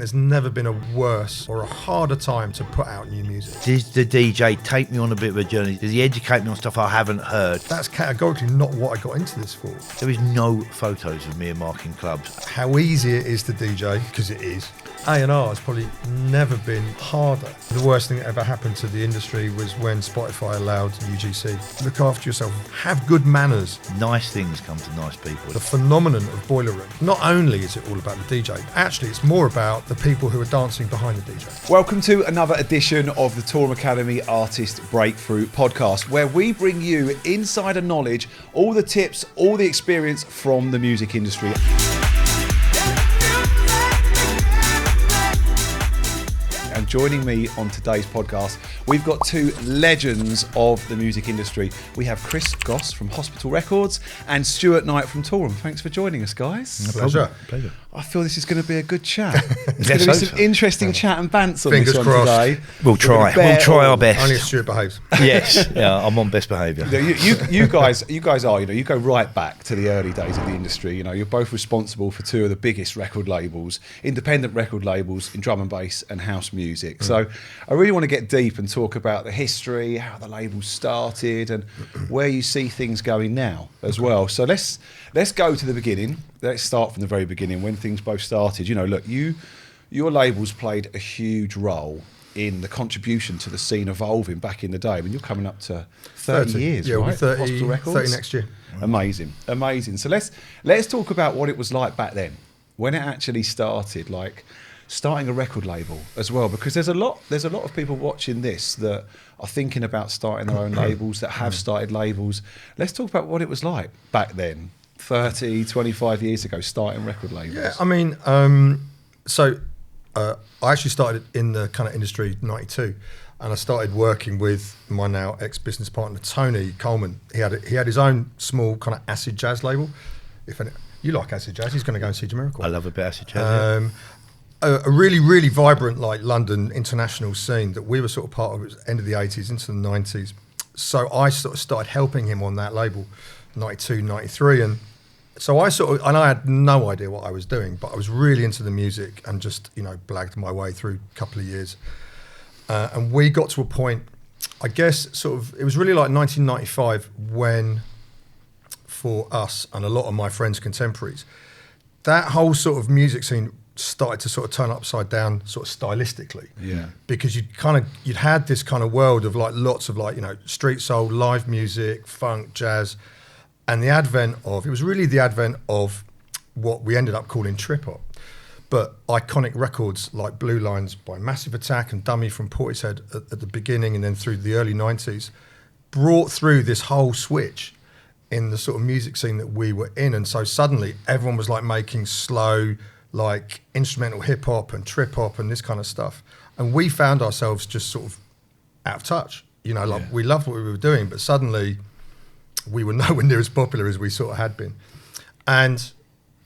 there's never been a worse or a harder time to put out new music. Does the DJ take me on a bit of a journey? Does he educate me on stuff I haven't heard? That's categorically not what I got into this for. There is no photos of me and Mark in clubs. How easy it is to DJ, because it is. A&R has probably never been harder. The worst thing that ever happened to the industry was when Spotify allowed UGC. Look after yourself. Have good manners. Nice things come to nice people. The phenomenon of Boiler Room. Not only is it all about the DJ, actually it's more about the people who are dancing behind the DJ. Welcome to another edition of the Toolroom Academy Artist Breakthrough Podcast, where we bring you insider knowledge, all the tips, all the experience from the music industry. And joining me on today's podcast, we've got two legends of the music industry. We have Chris Goss from Hospital Records and Stuart Knight from Toolroom. Thanks for joining us, guys. Pleasure. I feel this is going to be a good chat. It's going to be some interesting chat and bants on Fingers this one crossed. today. We'll try our best. Only if Stuart behaves. Yes, yeah, I'm on best behaviour. You guys are, you go right back to the early days of the industry. You're both responsible for two of the biggest record labels, independent record labels in drum and bass and house music. So I really want to get deep and talk about the history, how the labels started, and where you see things going now as well. So let's go to the beginning. Let's start from the very beginning, when things both started. Look, your labels played a huge role in the contribution to the scene evolving back in the day. I mean, you're coming up to 30 years, yeah, right? 30 next year. Amazing. So let's talk about what it was like back then, when it actually started, like starting a record label as well, because there's a lot of people watching this that are thinking about starting their own labels, that have started labels. Let's talk about what it was like back then, 30, 25 years ago, starting record labels. Yeah, I mean, I actually started in the kind of industry 92, and I started working with my now ex-business partner, Tony Coleman. He had his own small kind of acid jazz label. You like acid jazz, he's going to go and see Jamiroquai. I love a bit of acid jazz. A really, really vibrant like London international scene that we were sort of part of. It was end of the 80s into the 90s. So I sort of started helping him on that label, 92, 93. And so I had no idea what I was doing, but I was really into the music and just, blagged my way through a couple of years. And we got to a point, I guess, it was really like 1995 when, for us and a lot of my friends, contemporaries, that whole sort of music scene started to sort of turn upside down sort of stylistically. Yeah. Because you'd had this kind of world of like lots of like, street soul, live music, funk, jazz, and the advent of what we ended up calling trip hop. But iconic records like Blue Lines by Massive Attack and Dummy from Portishead at the beginning and then through the early 90s brought through this whole switch in the sort of music scene that we were in. And so suddenly everyone was like making slow, like instrumental hip hop and trip hop and this kind of stuff. And we found ourselves just sort of out of touch. We loved what we were doing, but suddenly we were nowhere near as popular as we sort of had been. And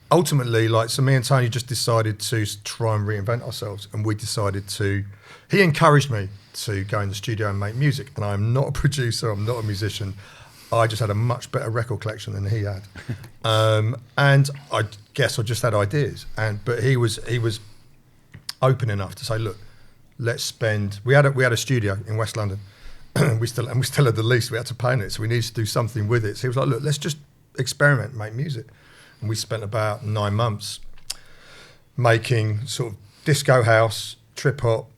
ultimately, so me and Tony just decided to try and reinvent ourselves. And we decided he encouraged me to go in the studio and make music. And I'm not a producer, I'm not a musician. I just had a much better record collection than he had. And I guess I just had ideas. But he was open enough to say, look, let's spend. We had a studio in West London. we still had the lease. We had to pay on it, so we needed to do something with it. So he was like, look, let's just experiment, make music. And we spent about 9 months making sort of disco house, trip hop,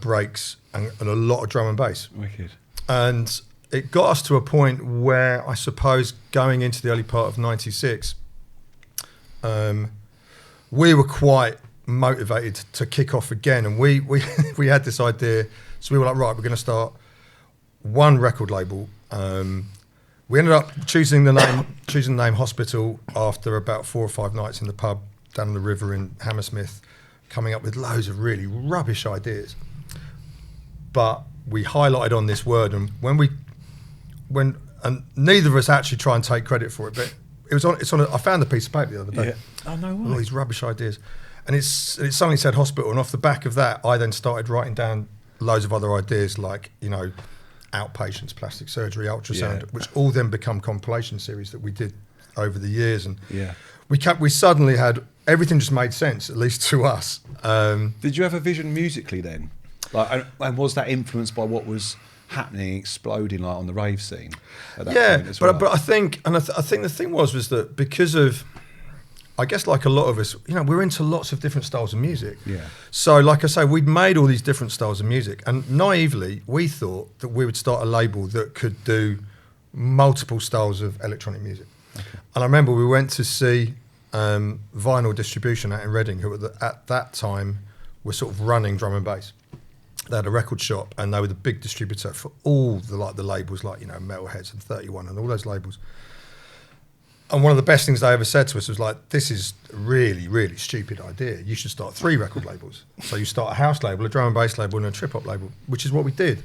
breaks, and a lot of drum and bass. Wicked. And it got us to a point where I suppose going into the early part of 96, we were quite motivated to kick off again. And we had this idea. So we were like, right, we're going to start one record label. We ended up choosing the name Hospital after about 4 or 5 nights in the pub down on the river in Hammersmith, coming up with loads of really rubbish ideas. But we highlighted on this word, and and neither of us actually try and take credit for it, but I found the piece of paper the other day. Yeah. Oh, no way. All these rubbish ideas. And it suddenly said Hospital, and off the back of that, I then started writing down loads of other ideas like, outpatients, plastic surgery, ultrasound, which all then become compilation series that we did over the years, and Yeah. we suddenly had everything just made sense, at least to us. Did you have a vision musically then? Like, and was that influenced by what was happening, exploding like on the rave scene at that point as well? but I think, and I think the thing was that because of, I guess like a lot of us, you know, we're into lots of different styles of music. Yeah. So like I say, we'd made all these different styles of music, and naively we thought that we would start a label that could do multiple styles of electronic music. Okay. And I remember we went to see Vinyl Distribution out in Reading, who at that time were sort of running drum and bass. They had a record shop, and they were the big distributor for all the labels, like, you know, Metalheads and 31 and all those labels. And one of the best things they ever said to us was like, this is a really, really stupid idea. You should start 3 record labels. So you start a house label, a drum and bass label, and a trip hop label, which is what we did.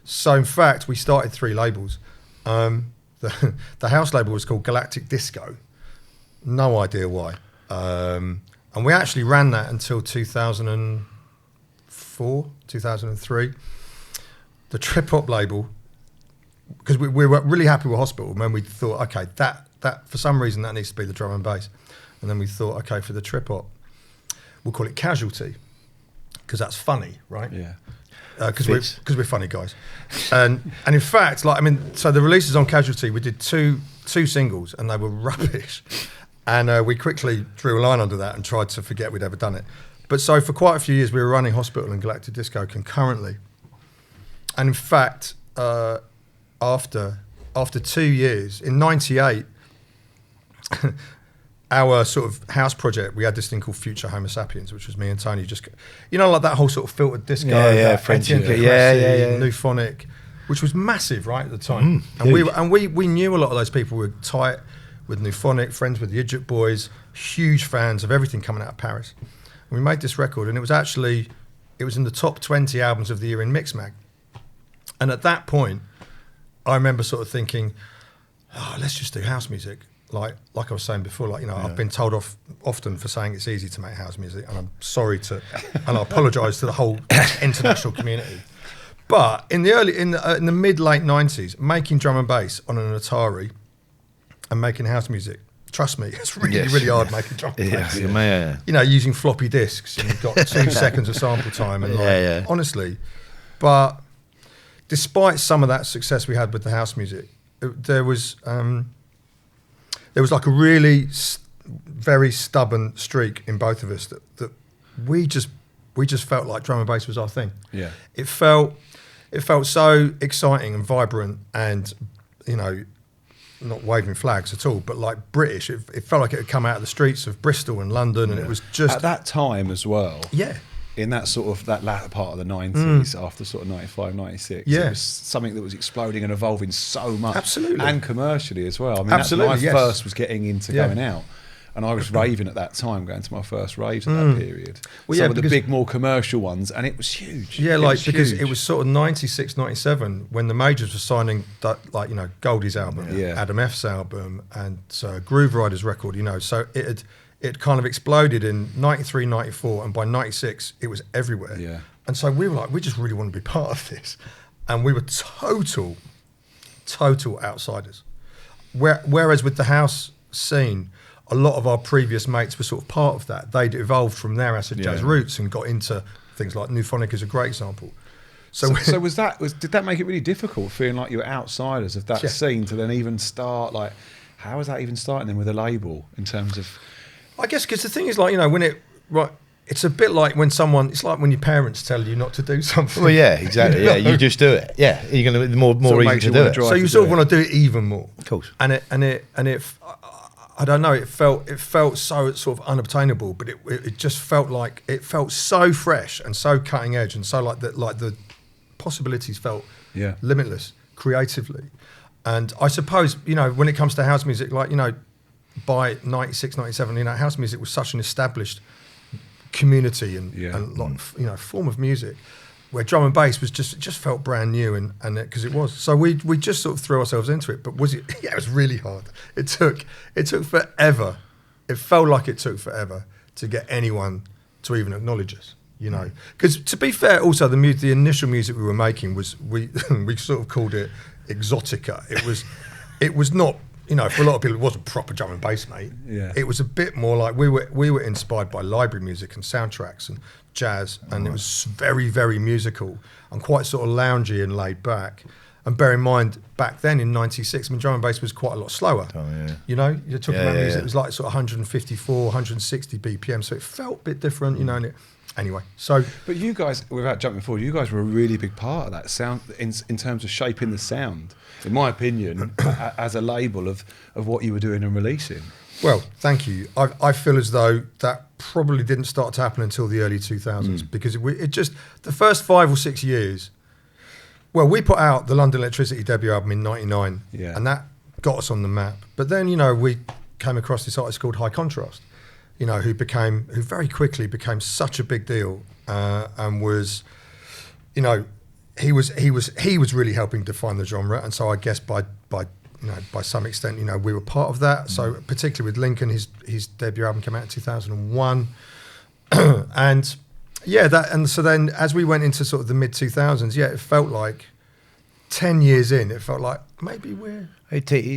So in fact, we started 3 labels. The house label was called Galactic Disco. No idea why. And we actually ran that until 2004, 2003. The trip hop label, because we were really happy with Hospital, and then we thought, okay, that for some reason that needs to be the drum and bass. And then we thought, okay, for the trip hop, we'll call it Casualty, because that's funny, right? Yeah. Because we're funny guys. And in fact, like, I mean, so the releases on Casualty, we did two singles, and they were rubbish. And we quickly drew a line under that and tried to forget we'd ever done it. But so for quite a few years, we were running Hospital and Galactic Disco concurrently. And in fact, after 2 years, in '98, our sort of house project, we had this thing called Future Homo Sapiens, which was me and Tony, just, you know, like that whole sort of filtered disco, French, New Phonic, which was massive, right, at the time. And we knew a lot of those people. We were tight with New Phonic, friends with the Idiot Boys, huge fans of everything coming out of Paris. And we made this record, and it was in the top 20 albums of the year in Mixmag. And at that point, I remember sort of thinking, oh, let's just do house music. Like I was saying before, like, you know, I've been told off often for saying it's easy to make house music, and I'm sorry and I apologise to the whole international community. But in the mid-late 90s, making drum and bass on an Atari and making house music, trust me, it's really hard making drum and bass. Yeah. You know, using floppy disks, and you've got 2 seconds of sample time, and honestly. But despite some of that success we had with the house music, there was like a really very stubborn streak in both of us that we just felt like drum and bass was our thing. Yeah. It felt so exciting and vibrant, and, you know, not waving flags at all, but like British. It felt like it had come out of the streets of Bristol and London, and it was just at that time as well. Yeah. In that sort of that latter part of the 90s, after sort of 95, 96, it was something that was exploding and evolving so much. Absolutely. And commercially as well. I mean, Absolutely, that's when I first was getting into going out. And I was raving at that time, going to my first raves at that period. Well, Some of the big, more commercial ones, and it was huge. Yeah, because it was sort of 96, 97 when the majors were signing, like, you know, Goldie's album, Adam F's album, and Groove Rider's record, you know. So it kind of exploded in 93, 94, and by 96, it was everywhere. Yeah. And so we were like, we just really want to be part of this. And we were total outsiders. Whereas with the house scene, a lot of our previous mates were sort of part of that. They'd evolved from their acid jazz roots and got into things like New Phonic is a great example. So did that make it really difficult, feeling like you were outsiders of that scene, to then even start, like, how was that even starting then with a label in terms of... I guess because the thing is, like, you know, it's a bit like it's like when your parents tell you not to do something. Well, yeah, exactly. Yeah, you just do it. Yeah, you're going to more reason to do it. So you sort of want to do it even more. Of course. And it I don't know. It felt so sort of unobtainable, but it just felt like it felt so fresh and so cutting edge, and so like the possibilities felt limitless creatively. And I suppose, you know, when it comes to house music, like, you know, by 96, 97, you know, house music was such an established community and like, you know, form of music, where drum and bass was just felt brand new, and because it was. So we just sort of threw ourselves into it. But was it? Yeah, it was really hard. It took forever. It felt like it took forever to get anyone to even acknowledge us. You know, because to be fair, also the initial music we were making was we sort of called it exotica. It was not you know, for a lot of people, it wasn't proper drum and bass, mate. Yeah. It was a bit more like we were inspired by library music and soundtracks and jazz, and it was very, very musical and quite sort of loungy and laid back. And bear in mind, back then in '96, I mean, drum and bass was quite a lot slower. Oh, yeah. You know, you're talking about music, yeah. it was like sort of 154, 160 BPM, so it felt a bit different, you know. And anyway, so. But you guys, without jumping forward, you guys were a really big part of that sound in terms of shaping the sound, in my opinion, as a label of what you were doing and releasing. Well, thank you. I feel as though that probably didn't start to happen until the early 2000s because it just, the first 5 or 6 years, well, we put out the London Electricity debut album in '99, and that got us on the map. But then, you know, we came across this artist called High Contrast, you know, who very quickly became such a big deal, and was, you know, he was really helping define the genre. And so I guess by some extent, you know, we were part of that. So particularly with Lincoln, his debut album came out in 2001, and. Yeah, and so then as we went into sort of the mid 2000s, it felt like 10 years in, it felt like maybe we're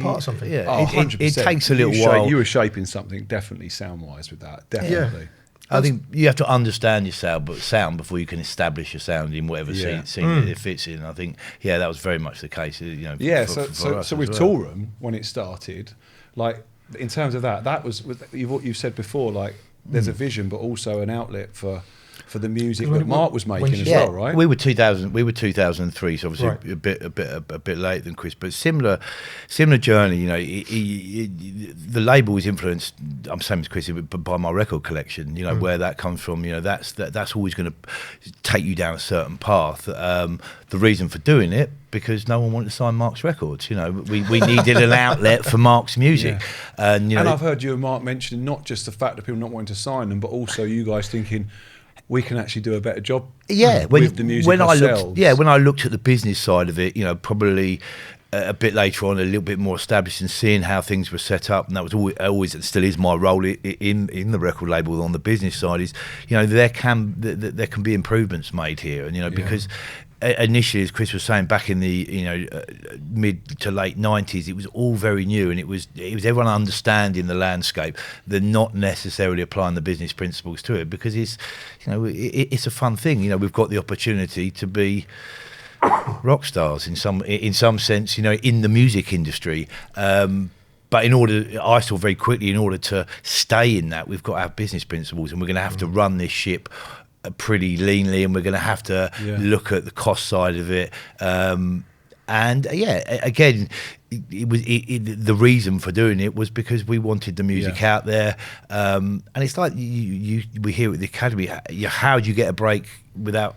part of something. Yeah, Oh, 100%. it takes a little while. You were shaping something definitely sound-wise with that, definitely. Yeah. I think you have to understand your sound before you can establish your sound in whatever scene it fits in. I think, that was very much the case. You know, so with Toolroom, when it started, like in terms of that was what you've said before, like there's a vision, but also an outlet for the music that Mark was making as well, right? We were 2003, so obviously a bit later than Chris, but similar journey. You know, the label was influenced. I'm same as Chris, but by my record collection. You know where that comes from. You know that's always going to take you down a certain path. The reason for doing it, because no one wanted to sign Mark's records. You know, we needed an outlet for Mark's music, and you know, and I've heard you and Mark mention not just the fact that people not wanting to sign them, but also you guys thinking, we can actually do a better job with the music ourselves. When I looked at the business side of it, you know, probably a bit later on, a little bit more established, and seeing how things were set up, and that was always and still is my role in the record label on the business side, is, you know, there can be improvements made here, and you know, because initially, as Chris was saying, back in the mid to late '90s, it was all very new, and it was everyone understanding the landscape. They're not necessarily applying the business principles to it, because it's a fun thing. You know, we've got the opportunity to be rock stars in some sense, you know, in the music industry. But I saw very quickly, in order to stay in that, we've got to have business principles, and we're going to have to run this ship pretty leanly, and we're going to have to look at the cost side of it. Again, the reason for doing it was because we wanted the music out there. And it's like we hear at the Academy, how do you get a break without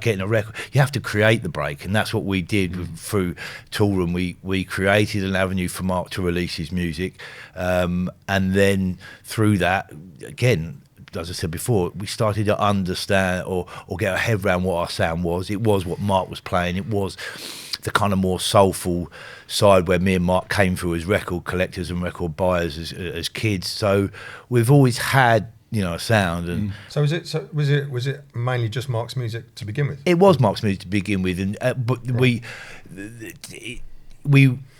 getting a record? You have to create the break, and that's what we did through Toolroom. We created an avenue for Mark to release his music, and then through that, again, as I said before, we started to understand or get our head around what our sound was. It was what Mark was playing. It was the kind of more soulful side where me and Mark came through as record collectors and record buyers as kids. So we've always had, you know, a sound. And So was it mainly just Mark's music to begin with? it was Mark's music to begin with, and but we,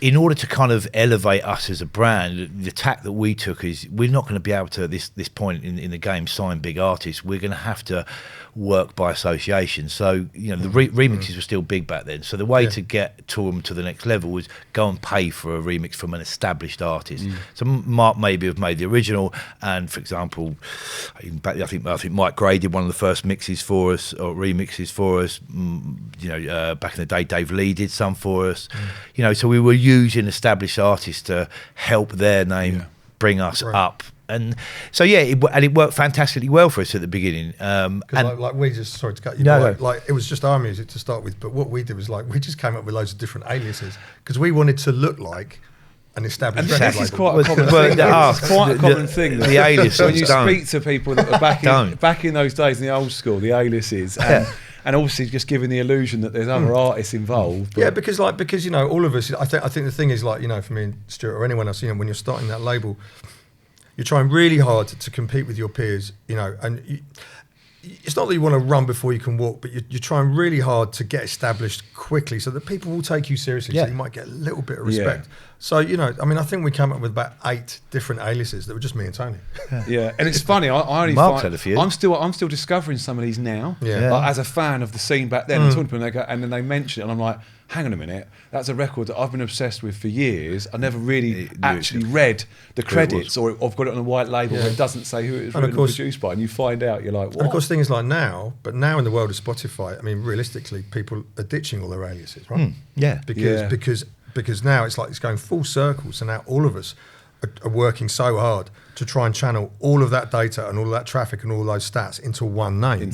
in order to kind of elevate us as a brand, the tack that we took is we're not going to be able to, at this point in the game, sign big artists. We're going to have to work by association. So, you know, the remixes were still big back then. So the way to get Toolroom to the next level was go and pay for a remix from an established artist. So Mark maybe have made the original, and for example, I think Mike Gray did one of the first mixes for us, or remixes for us. You know, back in the day, Dave Lee did some for us. You know, so we were using established artists to help their name bring us up. And so it worked fantastically well for us at the beginning. Like we just, sorry to cut you, like it was just our music to start with, but what we did was like we just came up with loads of different aliases because we wanted to look like an established record this is label. quite a common thing. It's quite a common thing. The aliases. When you speak to people that are back in those days in the old school, the aliases, and obviously just giving the illusion that there's other artists involved. Yeah, because you know, all of us. I think the thing is, like, you know, for me and Stuart or anyone else, you know, when you're starting that label, you're trying really hard to compete with your peers, you know, and it's not that you want to run before you can walk, but you're trying really hard to get established quickly so that people will take you seriously. So you might get a little bit of respect. Yeah. So, you know, I mean, I think we came up with about 8 different aliases that were just me and Tony. Yeah, and it's funny. I only Mark's find had a few. I'm still discovering some of these now. Yeah. Like, as a fan of the scene back then, and talking to them, and then they mention it, and I'm like, hang on a minute, that's a record that I've been obsessed with for years. I never really actually read the credits, or I've got it on a white label where it doesn't say who it was written and produced by, and you find out, you're like, what? And of course, things like now in the world of Spotify, I mean, realistically, people are ditching all their aliases, right? Because now it's like it's going full circle. So now all of us are working so hard to try and channel all of that data and all of that traffic and all those stats into one name.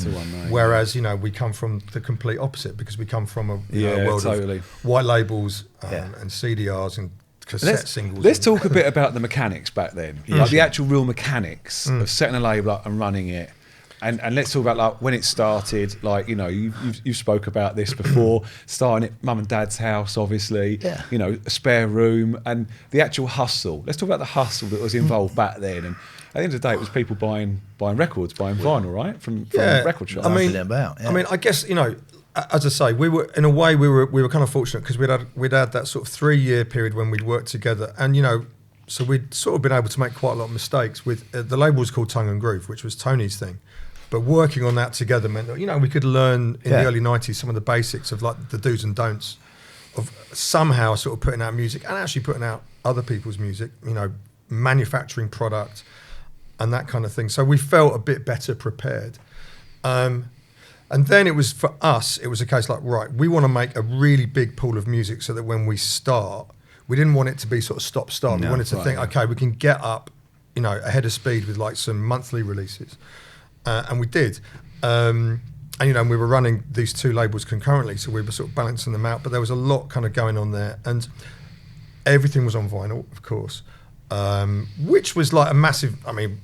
Whereas, you know, we come from the complete opposite because we come from a world of white labels and CDRs and cassette singles. Let's talk a bit about the mechanics back then, like the actual real mechanics of setting a label up and running it. And let's talk about like when it started. Like, you know, you spoke about this before, starting at mum and dad's house, obviously. Yeah. You know, a spare room and the actual hustle. Let's talk about the hustle that was involved back then. And at the end of the day, it was people buying records, buying vinyl, right, from record shops. I mean, I guess, you know, as I say, we were in a way we were kind of fortunate because we'd had that sort of 3-year period when we'd worked together, and you know. So we'd sort of been able to make quite a lot of mistakes with the label was called Tongue and Groove, which was Tony's thing. But working on that together meant that, you know, we could learn in the early 90s some of the basics of like the do's and don'ts of somehow sort of putting out music and actually putting out other people's music, you know, manufacturing product and that kind of thing. So we felt a bit better prepared. And then it was, for us, it was a case like, right, we want to make a really big pool of music so that when we start, we didn't want it to be sort of stop-start. We wanted to think, okay, we can get up, you know, ahead of speed with like some monthly releases. And we did. And, you know, we were running these 2 labels concurrently, so we were sort of balancing them out. But there was a lot kind of going on there. And everything was on vinyl, of course, which was like a massive, I mean,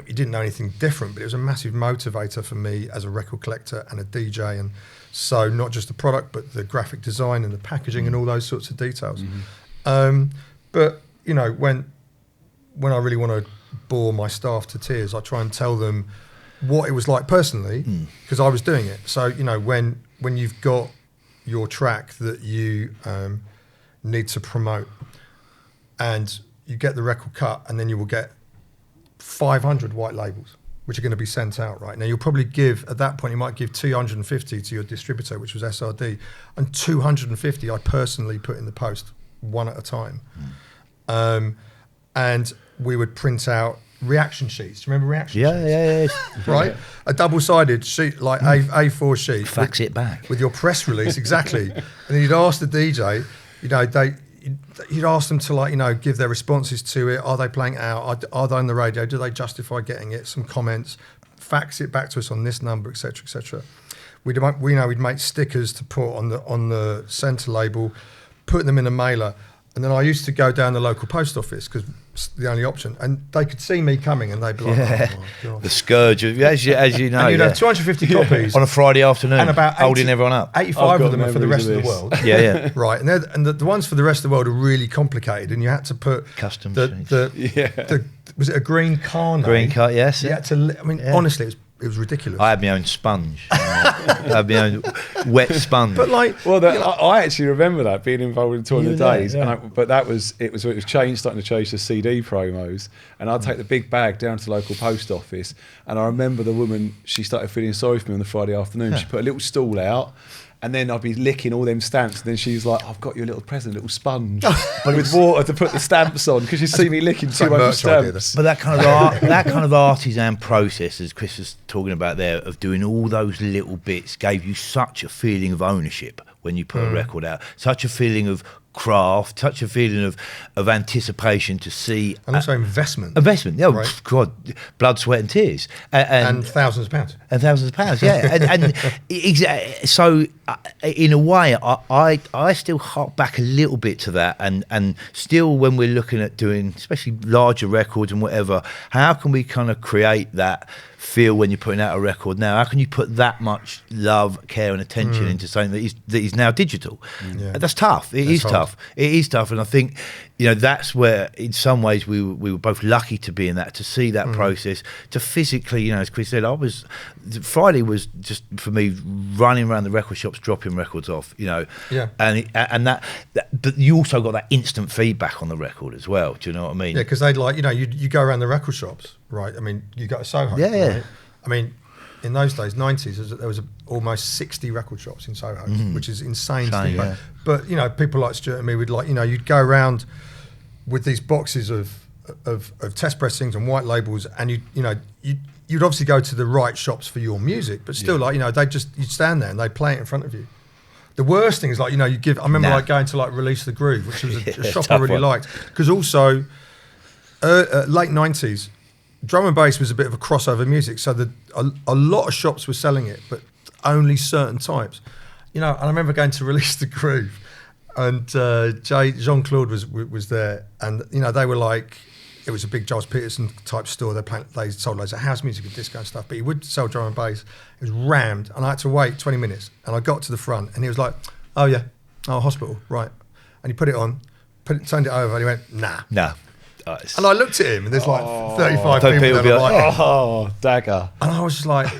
you didn't know anything different, but it was a massive motivator for me as a record collector and a DJ. And so not just the product, but the graphic design and the packaging and all those sorts of details. But, you know, when I really want to bore my staff to tears, I try and tell them what it was like personally, because I was doing it. So, you know, when you've got your track that you need to promote and you get the record cut, and then you will get 500 white labels which are going to be sent out, right? Now, you'll probably give, at that point, you might give 250 to your distributor, which was SRD, and 250 I personally put in the post, one at a time. And we would print out reaction sheets. Do you remember reaction sheets? Yeah. Right? A double-sided sheet, like A4 sheet. Fax it back. With your press release, exactly. And then you'd ask the DJ, you know, you'd ask them to, like, you know, give their responses to it. Are they playing it out? Are they on the radio? Do they justify getting it? Some comments. Fax it back to us on this number, etc., etc. We'd make stickers to put on the centre label, put them in a mailer, and then I used to go down the local post office because it's the only option, and they could see me coming, and they'd be like, "Oh my God." The scourge of, as you know, and you'd have 250 copies on a Friday afternoon, and about 80, holding everyone up. 85 of them are for the rest of the world. Yeah. Right, and the ones for the rest of the world are really complicated, and you had to put custom was it a green carnet? Green card, yes. You had to. I mean, honestly, it was ridiculous. I had my own sponge. I had my own wet sponge. But like, I actually remember that being involved in Tour of the Days, but it was starting to change the CD promos, and I'd take the big bag down to the local post office, and I remember the woman, she started feeling sorry for me on the Friday afternoon. She put a little stool out, and then I'd be licking all them stamps, and then she's like, "I've got you a little present, a little sponge with water to put the stamps on," because you see me licking 200 stamps. But that kind of artisan process, as Chris was talking about there, of doing all those little bits, gave you such a feeling of ownership when you put a record out, such a feeling of craft, such a feeling of anticipation to see, and also investment, right? God, blood, sweat and tears, and thousands of pounds, so in a way I still hark back a little bit to that, and still when we're looking at doing especially larger records and whatever, how can we kind of create that feel when you're putting out a record now? How can you put that much love, care and attention into something that is now digital? That's tough. It is tough. tough. It is tough, and I think, that's where, in some ways, we were both lucky to be in that, to see that process, to physically, as Chris said, Friday was just for me running around the record shops, dropping records off, and that, but you also got that instant feedback on the record as well. Do you know what I mean? Yeah, because they'd you go around the record shops, right? I mean, you go to Soho. Yeah. Right? I mean, in those days, 90s, there was almost 60 record shops in Soho, which is insane to think about. But, people like Stuart and me would you'd go around with these boxes of test pressings and white labels, and you'd obviously go to the right shops for your music, but still, you'd stand there and they'd play it in front of you. The worst thing is I remember going to Release the Groove, which was a shop I really liked, because also late 90s, drum and bass was a bit of a crossover music, so a lot of shops were selling it, but only certain types. And I remember going to Release the Groove, and Jean-Claude was there, and they were it was a big Giles Peterson type store. They sold loads of house music and disco and stuff, but he would sell drum and bass. It was rammed, and I had to wait 20 minutes, and I got to the front, and he was like, "Oh yeah, hospital, right?" And he put it on, turned it over, and he went, "Nah." And I looked at him, and there's 35 people there. Oh, dagger. And I was just like,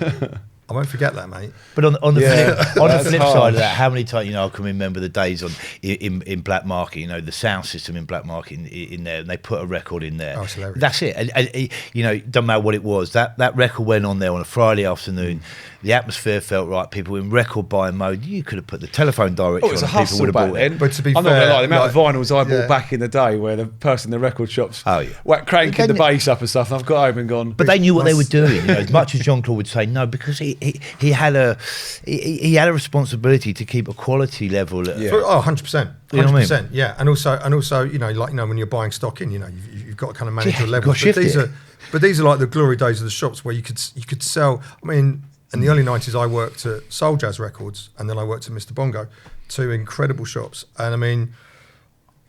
I won't forget that, mate. But on the flip side of that, how many times I can remember the days in Black Market, the sound system in Black Market in there, and they put a record in there. Oh, it's hilarious. That's it. And it doesn't matter what it was. That record went on there on a Friday afternoon. The atmosphere felt right. People in record buying mode. You could have put the telephone directory on. It was a people hustle would have back bought then. it. But to be I'm fair, not gonna lie, the amount of vinyls I bought back in the day, where the person in the record shops, cranking the bass up and stuff, and I've got home and gone. But they knew what they were doing. As much as Jean-Claude would say no, because he had a responsibility to keep a quality level. 100%. 100%. Yeah, and also, when you're buying stock in, you've got to kind of manage your level. But these are the glory days of the shops where you could sell. I mean, in the early 90s, I worked at Soul Jazz Records, and then I worked at Mr. Bongo, two incredible shops. And I mean,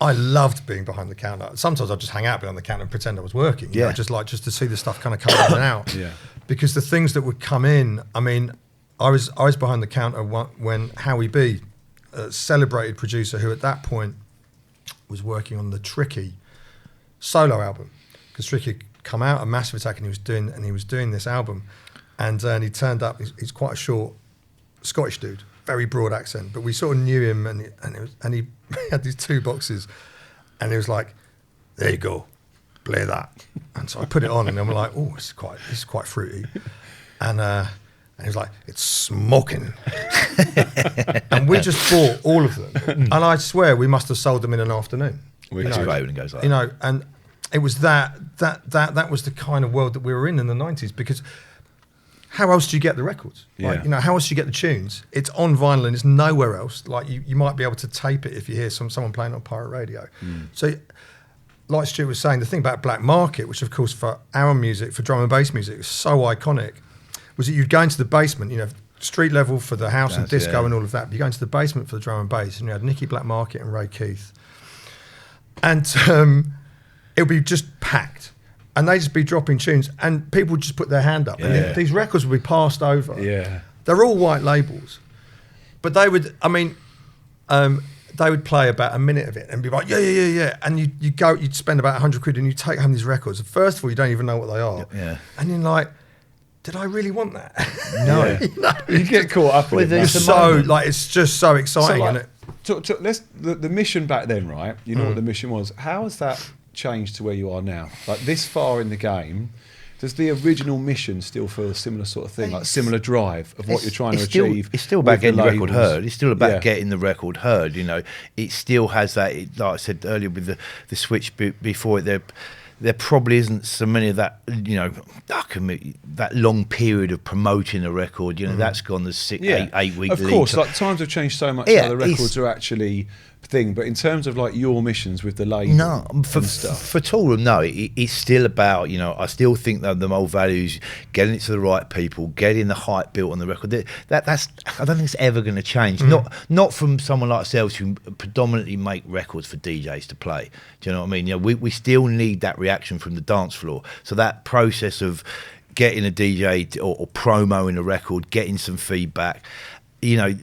I loved being behind the counter. Sometimes I'd just hang out behind the counter and pretend I was working. Just to see the stuff kind of come in and out. Yeah. Because the things that would come in, I mean, I was behind the counter when Howie B, a celebrated producer who at that point was working on the Tricky solo album, because Tricky had come out of Massive Attack and he was doing this album, and he turned up. He's quite a short Scottish dude, very broad accent, but we sort of knew him, and he had these two boxes, and he was like, "There you go, play that." And so I put it on, and I'm like, "Oh, this is quite fruity," and he was like, "It's smoking." And we just bought all of them, and I swear we must have sold them in an afternoon. Which is great when it goes like that. And it was that was the kind of world that we were in the 90s, because how else do you get the records? How else do you get the tunes? It's on vinyl and it's nowhere else. You might be able to tape it if you hear someone playing on pirate radio. So, like Stuart was saying, the thing about Black Market, which of course for our music, for drum and bass music, is so iconic, was that you'd go into the basement, street level for the house and disco and all of that, but you go into the basement for the drum and bass, and you had Nicky Black Market and Ray Keith. And it would be just packed. And they'd just be dropping tunes, and people would just put their hand up. And these records would be passed over. Yeah. They're all white labels. But they would play about a minute of it and be like, yeah. And you'd spend about 100 quid and you take home these records. First of all, you don't even know what they are. Yeah. And you're like, did I really want that? No. You get caught up with it. It's just so exciting. The mission back then, right? You know what the mission was. How has that changed to where you are now? This far in the game, does the original mission still feel a similar sort of thing, similar drive of what you're trying to achieve? It's still about getting the record heard. It's still about getting the record heard. It still has that. Like I said earlier with the switch before it, there probably isn't so many of that. That long period of promoting a record. That's gone the 8 week. Of course, times have changed so much. How the records are actually thing, but in terms of your missions with the label, for Toolroom, it's still about I still think that the old values, getting it to the right people, getting the hype built on the record. That's I don't think it's ever going to change. Not from someone like ourselves who predominantly make records for DJs to play. Do you know what I mean? We still need that reaction from the dance floor. So that process of getting a DJ or promoing a record, getting some feedback. you know,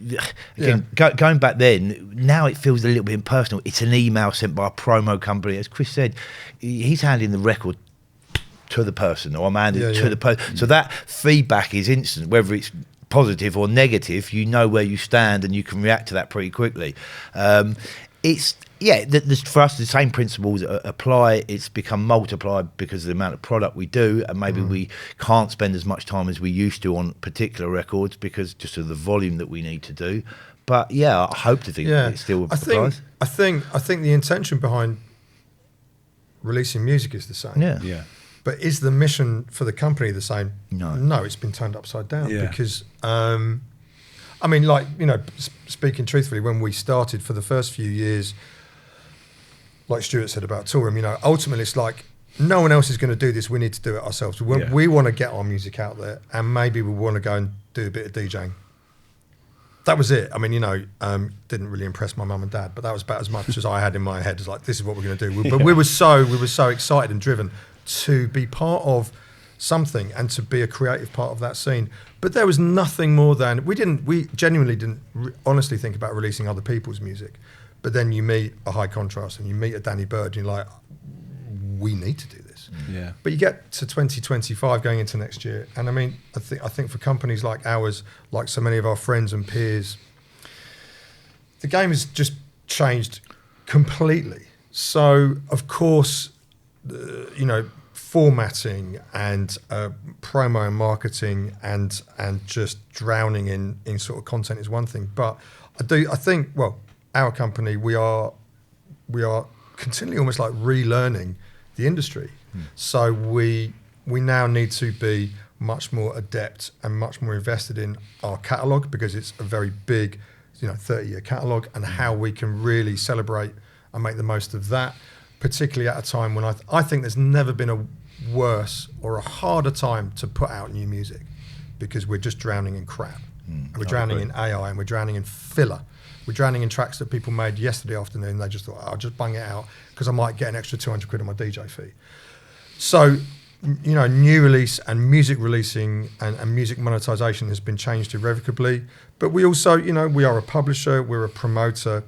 again, going back then, now it feels a little bit impersonal. It's an email sent by a promo company. As Chris said, he's handing the record to the person, or I'm handing it to the person. So that feedback is instant, whether it's positive or negative. You know where you stand and you can react to that pretty quickly. For us, the same principles apply. It's become multiplied because of the amount of product we do, and maybe we can't spend as much time as we used to on particular records because just of the volume that we need to do. But I hope to think that it still applies. I think the intention behind releasing music is the same. Yeah. But is the mission for the company the same? No, it's been turned upside down because. I mean, like, you know, speaking truthfully, when we started for the first few years, like Stuart said about Toolroom, you know, ultimately it's like no one else is going to do this. We need to do it ourselves. We want to get our music out there, and maybe we want to go and do a bit of DJing. That was it. I mean, you know, didn't really impress my mum and dad, but that was about as much as I had in my head. It's like, this is what we're going to do. But we were so excited and driven to be part of something and to be a creative part of that scene. But there was nothing more than we genuinely didn't honestly think about releasing other people's music. But then you meet a High Contrast and you meet a Danny Bird and you're like, we need to do this. Yeah. But you get to 2025 going into next year, and I mean, I think for companies like ours, like so many of our friends and peers, the game has just changed completely. So of course, you know, formatting and promo and marketing and just drowning in sort of content is one thing, but I think our company, we are continually almost like relearning the industry. So we now need to be much more adept and much more invested in our catalogue, because it's a very big, you know, 30-year catalogue, and how we can really celebrate and make the most of that, particularly at a time when I think there's never been a worse or a harder time to put out new music, because we're just drowning in crap. And we're drowning in AI, and we're drowning in filler. We're drowning in tracks that people made yesterday afternoon. They just thought, I'll just bung it out because I might get an extra 200 quid on my DJ fee. So, you know, new release and music releasing and music monetization has been changed irrevocably. But we also, you know, we are a publisher, we're a promoter,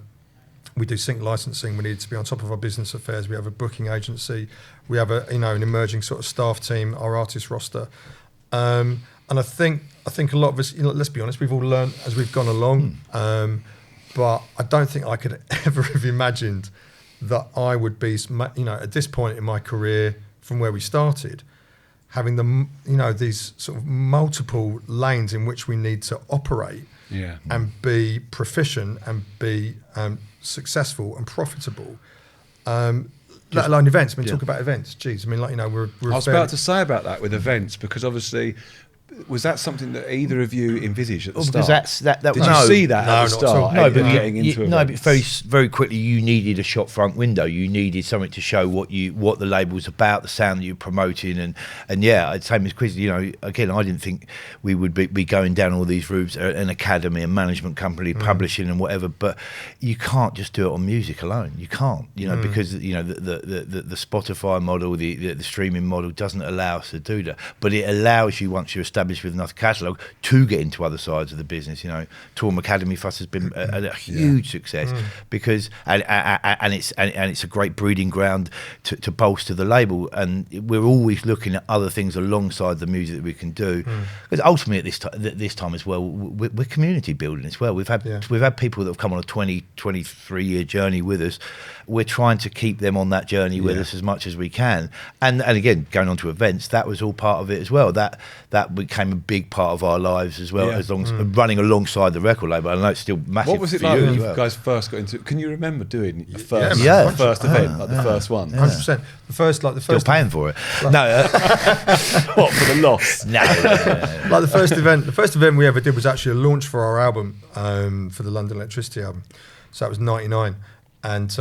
we do sync licensing, we need to be on top of our business affairs, we have a booking agency, we have an emerging sort of staff team, our artist roster. And I think a lot of us, you know, let's be honest, we've all learned as we've gone along. But I don't think I could ever have imagined that I would be, you know, at this point in my career, from where we started, having these sort of multiple lanes in which we need to operate and be proficient and be successful and profitable. Let alone events. I mean, talk about events. Geez, I mean, like, you know, we're I was about to say about that with events, because obviously, was that something that either of you envisaged at the start? Because did you see that at the start? No, but getting into it. No, but very quickly, you needed a shop front window. You needed something to show what the label's about, the sound that you're promoting, and same as Chris. You know, again, I didn't think we would be going down all these routes, an academy, a management company, publishing, and whatever. But you can't just do it on music alone. You can't, you know, because you know the Spotify model, the streaming model doesn't allow us to do that. But it allows you, once you're established with enough catalogue, to get into other sides of the business. You know, Toolroom Academy for us has been a huge success, because and it's a great breeding ground to bolster the label, and we're always looking at other things alongside the music that we can do, because ultimately at this time as well, we're community building as well. We've had people that have come on a 23 year journey with us. We're trying to keep them on that journey with us as much as we can, and again, going on to events, that was all part of it as well. That became a big part of our lives as well, as long as running alongside the record label. I know it's still massive. What was it for like you when as you well? guys first got into? Can you remember doing your first event, like the first one? 100%. The first. Still paying for it? No. What, for the loss? No. Like the first event we ever did was actually a launch for our album, for the London Electricity album. So that was '99, and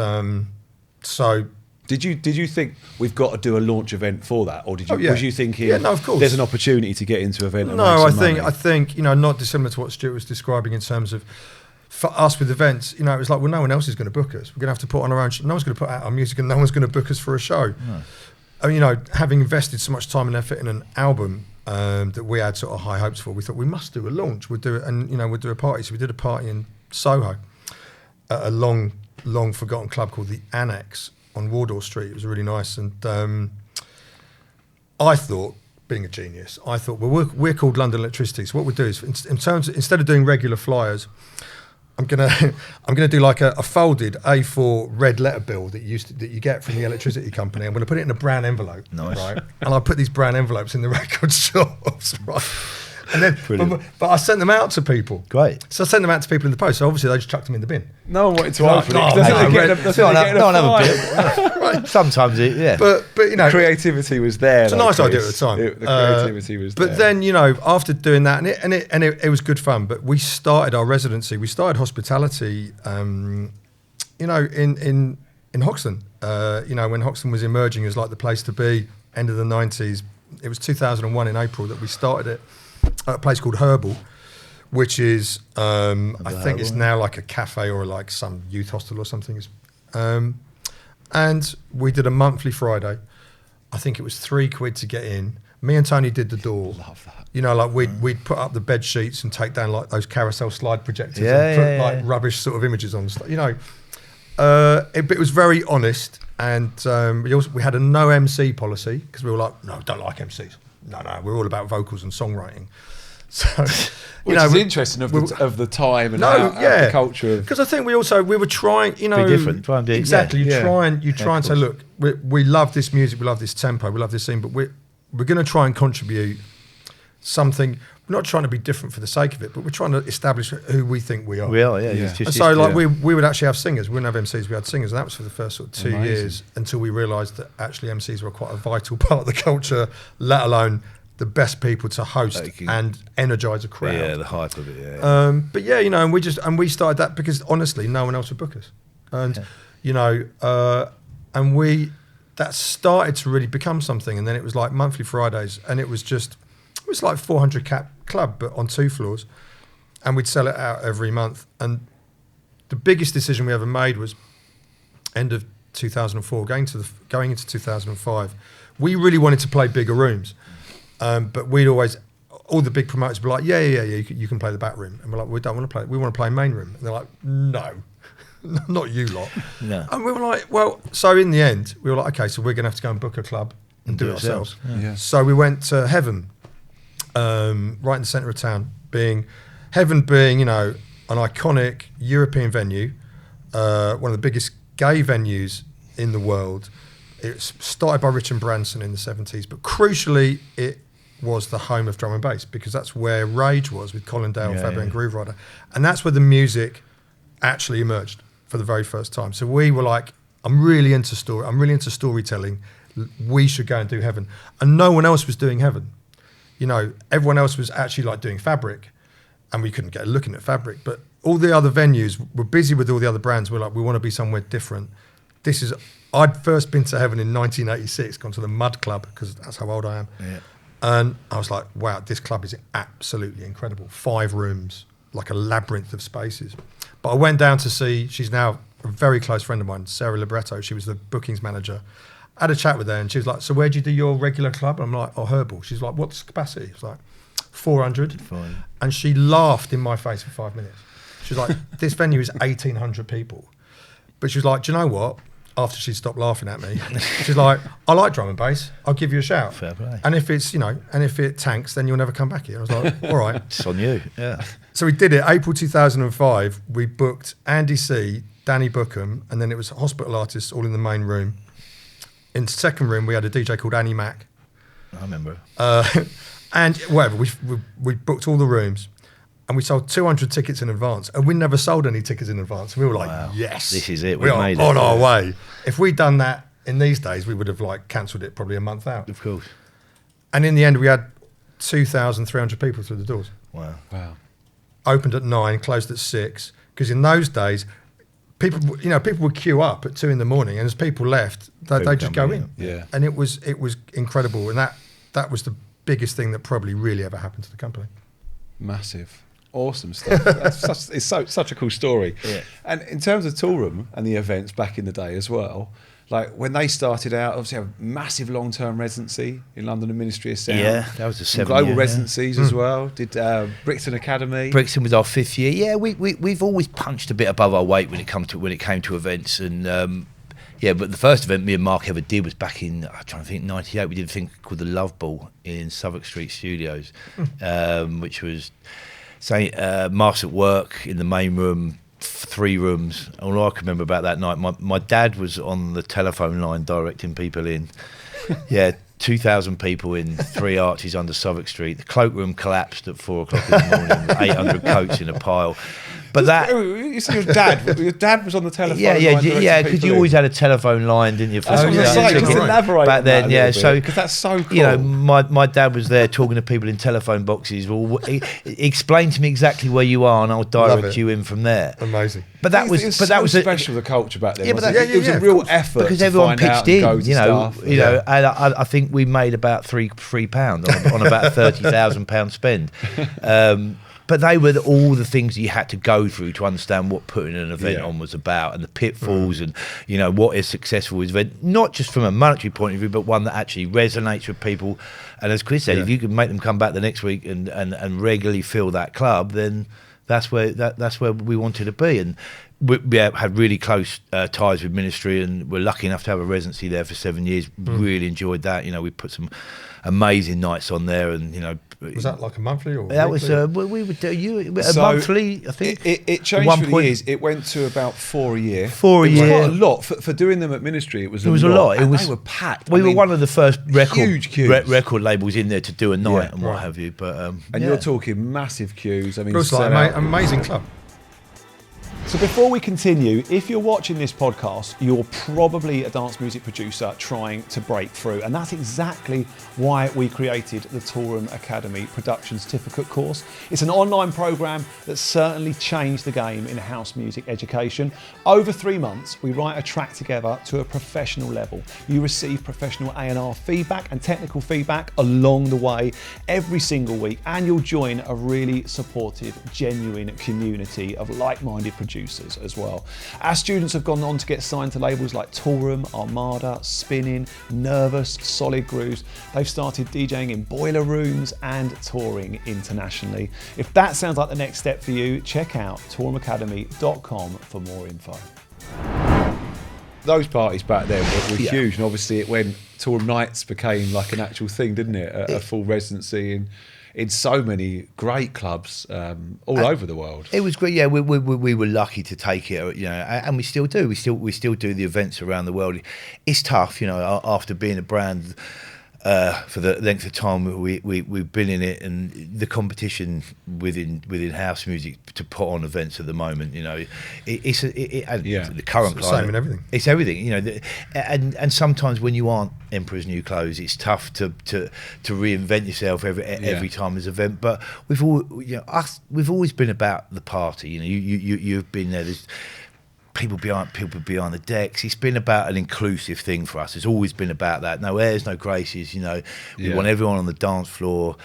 so. Did you think we've got to do a launch event for that, or did you? Was you thinking? Yeah, no, of course. There's an opportunity to get into an event. And no, make some money? I think you know, not dissimilar to what Stuart was describing in terms of, for us with events, you know, it was like, well, no one else is going to book us. We're going to have to put on our own. No one's going to put out our music, and no one's going to book us for a show. No. I mean, you know, having invested so much time and effort in an album, that we had sort of high hopes for. We thought we must do a launch. We'll do it, and we'll do a party. So we did a party in Soho at a long forgotten club called the Annex on Wardour Street. It was really nice, and I thought, being a genius, I thought, well, we're called London Electricity. So what we do is, instead of doing regular flyers, I'm gonna do like a folded A4 red letter bill that you get from the electricity company. I'm gonna put it in a brown envelope, Nice. right? And I put these brown envelopes in the record shops, right? And then, but I sent them out to people. Great. So I sent them out to people in the post. So obviously they just chucked them in the bin. No one wanted to Right, open no, it. no, That's no, what they get no, a no, fire. Right. Sometimes it, yeah. But Creativity was there. it's a nice idea at the time. The creativity was there. But then, after doing that, and it was good fun. But we started our residency. We started hospitality, in Hoxton. When Hoxton was emerging as like the place to be, end of the 90s. It was 2001 in April that we started it at a place called Herbal, which is I think it's now like a cafe or like some youth hostel or something. And we did a monthly Friday. I think it was £3 to get in. Me and Tony did the door. Love that. We'd put up the bed sheets and take down like those carousel slide projectors Yeah, and put like rubbish sort of images on stuff. It was very honest, and we had a no MC policy because we were like, no, don't like MCs. No, we're all about vocals and songwriting. So, Which is interesting of the time and the culture of. Because I think we were trying, Be different, try and be exactly. yeah. You try and say, look, we love this music, we love this tempo, we love this scene, but we're going to try and contribute something. We're not trying to be different for the sake of it, but we're trying to establish who we think we are. We are, yeah. Yeah. It's just, And so, yeah. we would actually have singers. We wouldn't have MCs. We had singers, and that was for the first sort of 2 Amazing. years until we realised that actually MCs were quite a vital part of the culture, let alone the best people to host and energise a crowd. Yeah, the hype of it. Yeah. But yeah, and we started that because honestly, no one else would book us, and that started to really become something. And then it was like monthly Fridays, and it was like 400 cap club, but on 2 floors, and we'd sell it out every month. And the biggest decision we ever made was end of 2004, going into 2005. We really wanted to play bigger rooms. But all the big promoters were like, yeah, you can play the back room. And we're like, we don't want to play, we want to play main room. And they're like, no, not you lot. No. And we were like, well, so in the end, we were like, okay, so we're going to have to go and book a club and do it ourselves. Yeah. So we went to Heaven, right in the centre of town, Heaven being, an iconic European venue, one of the biggest gay venues in the world. It started by Richard Branson in the 70s, but crucially, it was the home of drum and bass because that's where Rage was with Colin Dale, Fabian and Groove Rider. And that's where the music actually emerged for the very first time. So we were like, I'm really into storytelling. We should go and do Heaven. And no one else was doing Heaven. Everyone else was actually like doing Fabric, and we couldn't get looking at Fabric. But all the other venues were busy with all the other brands. We're like, we want to be somewhere different. I'd first been to Heaven in 1986, gone to the Mud Club, because that's how old I am. Yeah. And I was like, wow, this club is absolutely incredible. 5 rooms, like a labyrinth of spaces. But I went down to see, she's now a very close friend of mine, Sarah Libretto. She was the bookings manager. I had a chat with her, and she was like, so where do you do your regular club? I'm like, oh, Herbal. She's like, what's the capacity? It's like 400. Fine. And she laughed in my face for 5 minutes. She was like, this venue is 1,800 people. But she was like, do you know what? After she stopped laughing at me, she's like, I like drum and bass. I'll give you a shout. Fair play. And if if it tanks, then you'll never come back here. I was like, all right. It's on you. Yeah. So we did it. April 2005, we booked Andy C, Danny Bookham, and then it was hospital artists all in the main room. In the second room, we had a DJ called Annie Mac. I remember. And whatever, we booked all the rooms. And we sold 200 tickets in advance, and we never sold any tickets in advance. And we were like, Wow. yes, This is it. we We are made it. on our way. If we'd done that in these days, we would have like cancelled it probably a month out. Of course. And in the end, we had 2,300 people through the doors. Wow. Opened at 9, closed at 6. Because in those days, people would queue up at 2 in the morning, and as people left, they'd just go in. Yeah. And it was incredible, and that was the biggest thing that probably really ever happened to the company. Massive. Awesome stuff. It's such a cool story. Yeah. And in terms of Toolroom and the events back in the day as well, like when they started out, obviously a massive long-term residency in London and Ministry of Sound. Yeah, that was a Some 7 global residencies as well. Did Brixton Academy. Brixton was our 5th year. Yeah, we've always punched a bit above our weight when it came to events. And yeah, but the first event me and Mark ever did was back in, I'm trying to think, 98. We did a thing called the Love Ball in Southwark Street Studios, which was Master at Work in the main room, 3 rooms. All I can remember about that night, my dad was on the telephone line directing people in. Yeah, 2,000 people in 3 arches under Southwark Street. The cloakroom collapsed at 4 o'clock in the morning, with 800 coats in a pile. But that, you said your dad was on the telephone. Yeah, because you always had a telephone line, didn't you? That's what I was going to say. Just elaborate back then, yeah. So because that's so cool. You know, my dad was there talking to people in telephone boxes. Well, explain to me exactly where you are, and I'll direct you in from there. Amazing. But that was special, the culture back then. Yeah, but it was a real effort because everyone pitched in. You know, and I think we made about £3 on about £30,000 spend. But they were all the things that you had to go through to understand what putting an event on was about, and the pitfalls, and you know what is successful event, not just from a monetary point of view, but one that actually resonates with people. And as Chris said, if you can make them come back the next week and regularly fill that club, then that's where we wanted to be. And we had really close ties with Ministry, and we're lucky enough to have a residency there for 7 years. Really enjoyed that. You know, we put some amazing nights on there, and you know. Was that like a monthly or that weekly? Was we would do monthly, I think. It changed for the years. It went to about 4 a year. 4 a year. Quite a lot for doing them at Ministry. It was a lot. They were packed. We were one of the first record labels in there to do a night and what have you. But you're talking massive queues. I mean, it was like an amazing club. So before we continue, if you're watching this podcast, you're probably a dance music producer trying to break through. And that's exactly why we created the Toolroom Academy Production Certificate course. It's an online program that certainly changed the game in house music education. Over 3 months, we write a track together to a professional level. You receive professional A&R feedback and technical feedback along the way every single week. And you'll join a really supportive, genuine community of like-minded producers as well. Our students have gone on to get signed to labels like Toolroom, Armada, Spinning, Nervous, Solid Grooves. They've started DJing in boiler rooms and touring internationally. If that sounds like the next step for you, check out toolroomacademy.com for more info. Those parties back then were huge, and obviously it when Toolroom Nights became like an actual thing, didn't it? A full residency in so many great clubs all over the world. It was great. Yeah, we were lucky to take it, you know, and we still do. We still do the events around the world. It's tough, you know, after being a brand for the length of time we've been in it, and the competition within house music to put on events at the moment, you know, it's the current it's the same in everything. It's everything, you know, and sometimes when you aren't Emperor's New Clothes, it's tough to reinvent yourself every time there's an event. But we've always been about the party. You know, you've been there. There's people behind the decks. It's been about an inclusive thing for us. It's always been about that. No airs, no graces. You know, we want everyone on the dance floor.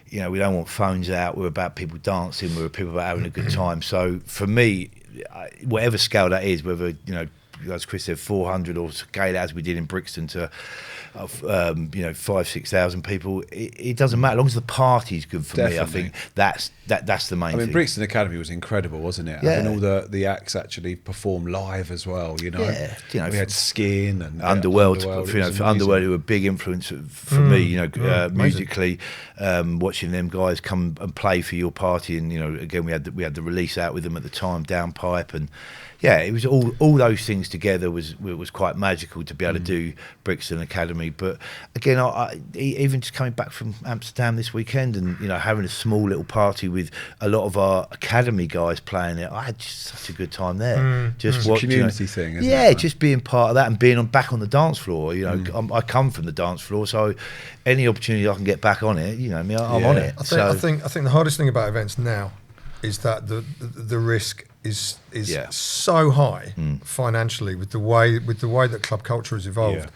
You know, we don't want phones out. We're about people dancing. We're people about having a good time. So for me, whatever scale that is, whether, you know, as Chris said, 400 or scale as we did in Brixton to 5,000-6,000 people, it doesn't matter, as long as the party's good for me. I think that's the main thing. I mean, Brixton Academy was incredible, wasn't it? Yeah. I mean, all the acts actually performed live as well, you know. Yeah, you know, we had Skin and Underworld. You know, for Underworld, who were a big influence for me, you know, musically, watching them guys come and play for your party. And, you know, again, we had the release out with them at the time, Downpipe, and yeah, it was all those things together was quite magical to be able to do Brixton Academy. But again, I even just coming back from Amsterdam this weekend, and you know, having a small little party with a lot of our academy guys playing it, I had just such a good time there. Just watching, community thing, isn't it? It? Just being part of that and being back on the dance floor. You know, I come from the dance floor, so any opportunity I can get back on it, you know, I'm on it. I think the hardest thing about events now is that the risk is so high financially with the way that club culture has evolved.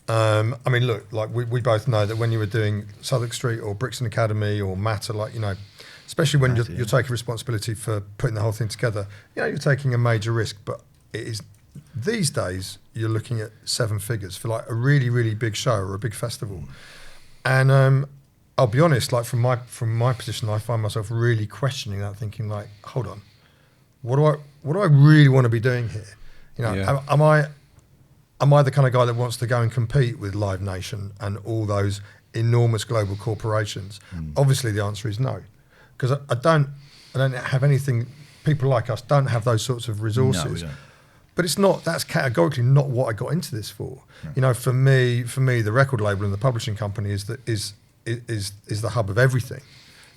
I mean, look, like we both know that when you were doing Southwark Street or Brixton Academy or Matter, like, you know, especially when you're taking responsibility for putting the whole thing together, you know, you're taking a major risk, but it is these days you're looking at 7 figures for like a really, really big show or a big festival. And I'll be honest, like from my position, I find myself really questioning that, thinking like, hold on, what do I really want to be doing here? You know, am I the kind of guy that wants to go and compete with Live Nation and all those enormous global corporations? Obviously the answer is no, because I don't have anything. People like us don't have those sorts of resources. No, we don't. But that's categorically not what I got into this for. No. You know, for me, the record label and the publishing company is the hub of everything,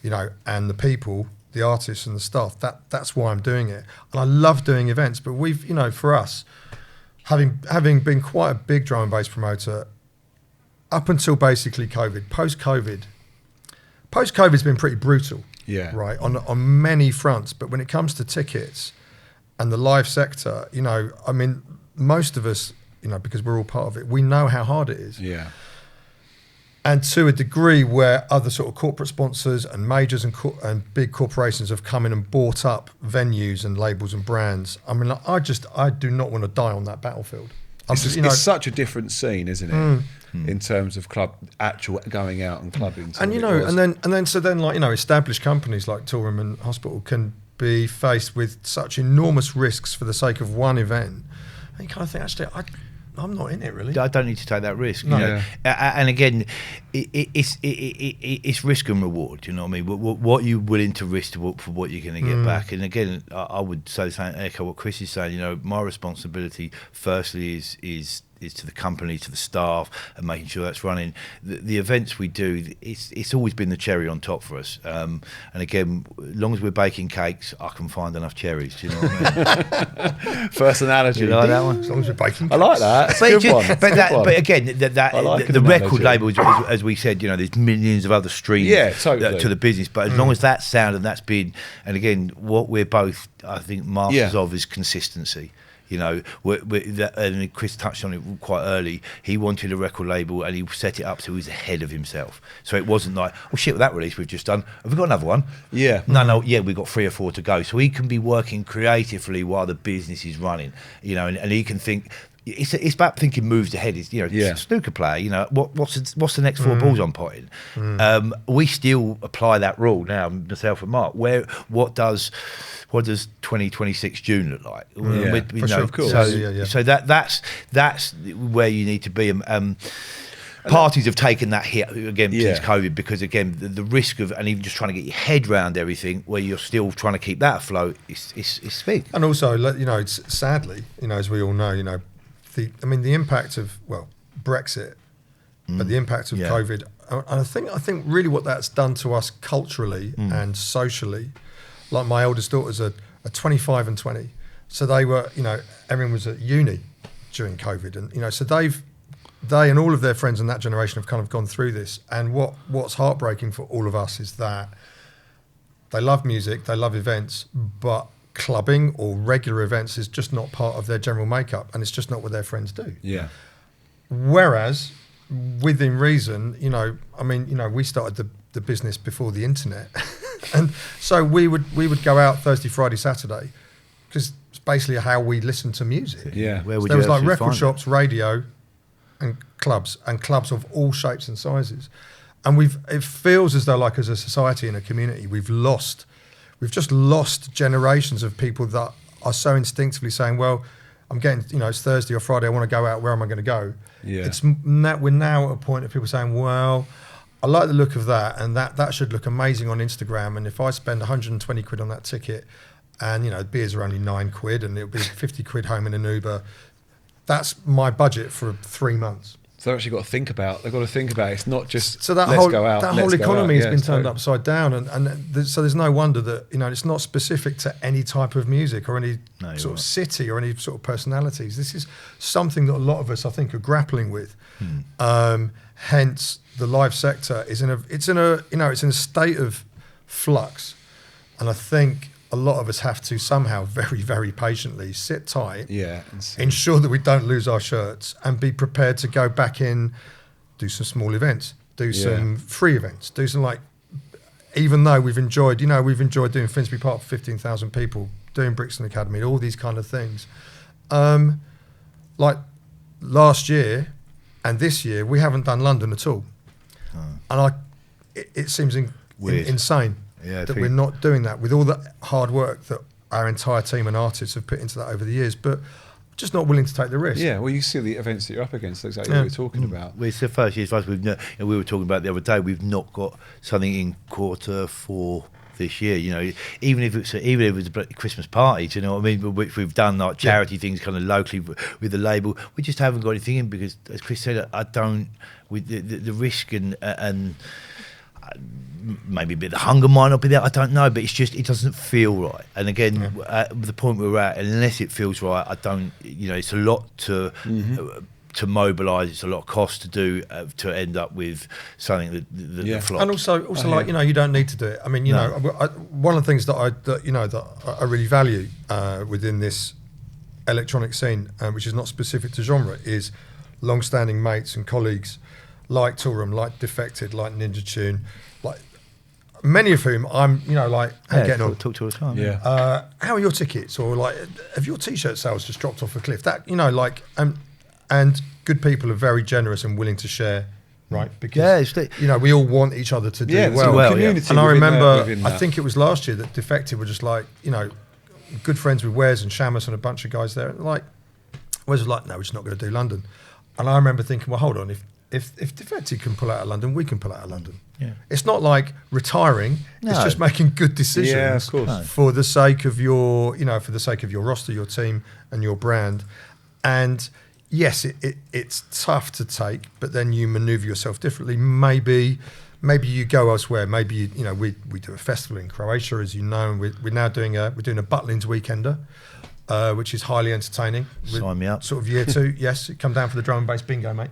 you know, and the people, the artists and the staff. That's why I'm doing it, and I love doing events. But we've, you know, for us, having been quite a big drum and bass promoter up until basically COVID. Post-COVID's been pretty brutal, right, on many fronts. But when it comes to tickets and the live sector, you know, I mean, most of us, you know, because we're all part of it, we know how hard it is. Yeah. And to a degree where other sort of corporate sponsors and majors and big corporations have come in and bought up venues and labels and brands. I mean, like, I do not want to die on that battlefield. It's such a different scene, isn't it? In terms of actual going out and clubbing. And you know, and then like, you know, established companies like Toolroom and Hospital can be faced with such enormous risks for the sake of one event. And you kind of think, actually, I'm not in it really. I don't need to take that risk. No. You know? And again, it's risk and reward. You know what I mean? What you're willing to risk for what you're going to get back. And again, I would say echo what Chris is saying. You know, my responsibility firstly is to the company, to the staff, and making sure that's running. The events we do, it's always been the cherry on top for us. And again, as long as we're baking cakes, I can find enough cherries. Do you know what I mean? First analogy. Do you like that one? As long as we're baking cakes. I like that. It's a good one. But again, the record label, as we said, you know, there's millions of other streams to the business. But as long as that's sound and that's been, and again, what we're both, I think, masters of is consistency. You know, and Chris touched on it quite early. He wanted a record label, and he set it up so he was ahead of himself. So it wasn't like, oh shit, with that release we've just done, have we got another one? Yeah. No, we've got 3 or 4 to go. So he can be working creatively while the business is running. You know, and he can think. It's about thinking moves ahead. It's, you know, snooker player. You know, what's the next 4 balls I'm potting? We still apply that rule now, myself and Mark. What does 2026 June look like? Sure, of course. So that's where you need to be. Parties have taken that hit again since COVID, because again the risk of, and even just trying to get your head around everything where you're still trying to keep that afloat is big. And also, you know, it's sadly, you know, as we all know, you know, the impact of Brexit, but the impact of COVID, and I think really what that's done to us culturally and socially. Like my oldest daughters are 25 and 20, so they were, you know, everyone was at uni during COVID, and you know, so they and all of their friends in that generation have kind of gone through this. And what's heartbreaking for all of us is that they love music, they love events, but clubbing or regular events is just not part of their general makeup, and it's just not what their friends do. Yeah. Whereas, within reason, you know, I mean, you know, we started the business before the internet, and so we would go out Thursday, Friday, Saturday, because it's basically how we listened to music. Yeah. Where would there you was like record find shops, radio, and clubs of all shapes and sizes, and it feels as though, like, as a society and a community, we've just lost generations of people that are so instinctively saying, well, I'm getting, you know, it's Thursday or Friday, I want to go out, where am I going to go? Yeah. We're now at a point of people saying, well, I like the look of that, and that should look amazing on Instagram, and if I spend 120 quid on that ticket, and, you know, beers are only 9 quid, and it'll be 50 quid home in an Uber, that's my budget for 3 months. So they've got to think about it. It's not just so that let's whole go out, that whole economy has been turned upside down, and so there's no wonder that, you know, it's not specific to any type of music or any sort of city or any sort of personalities. This is something that a lot of us, I think, are grappling with. Hence, the live sector is in a state of flux, and I think a lot of us have to somehow very, very patiently sit tight, ensure that we don't lose our shirts, and be prepared to go back in, do some small events, do some free events, do some, like, even though we've enjoyed doing Finsbury Park for 15,000 people, doing Brixton Academy, all these kind of things. Like last year and this year, we haven't done London at all. And it seems insane that we're not doing that with all the hard work that our entire team and artists have put into that over the years, but just not willing to take the risk. Yeah, well, you see the events that you're up against, that's exactly what we're talking about. Well, it's the first year for us. We were talking about the other day, we've not got something in Q4 this year, you know, even if it's a Christmas party, do you know what I mean? We've done like charity things kind of locally with the label. We just haven't got anything in because, as Chris said, I don't, with the risk and maybe a bit of the hunger might not be there, I don't know, but it's just, it doesn't feel right. And again, at the point we're at, unless it feels right, I don't, you know, it's a lot to mobilise, it's a lot of cost to do to end up with something that flops. And also like, you know, you don't need to do it. I mean, you know, one of the things that I really value within this electronic scene, which is not specific to genre, is long-standing mates and colleagues like Toolroom, like Defected, like Ninja Tune, like many of whom I'm, you know, like, getting on. Talk to all the time. How are your tickets? Or like, have your T-shirt sales just dropped off a cliff? That, you know, like, and good people are very generous and willing to share, right? Because, you know, we all want each other to do well. And I remember, I think it was last year that Defected were just like, you know, good friends with Wes and Shamus and a bunch of guys there. Like, Wes was like, no, we're just not going to do London. And I remember thinking, well, hold on, if Defected can pull out of London, we can pull out of London. Yeah. It's not like retiring. No. It's just making good decisions for the sake of your, you know, for the sake of your roster, your team, and your brand. And yes, it's tough to take, but then you manoeuvre yourself differently. Maybe you go elsewhere. Maybe you know we do a festival in Croatia, as you know, and we're now doing a Butlins Weekender. Which is highly entertaining. Sign me up. Sort of year 2, yes. Come down for the drum and bass bingo, mate.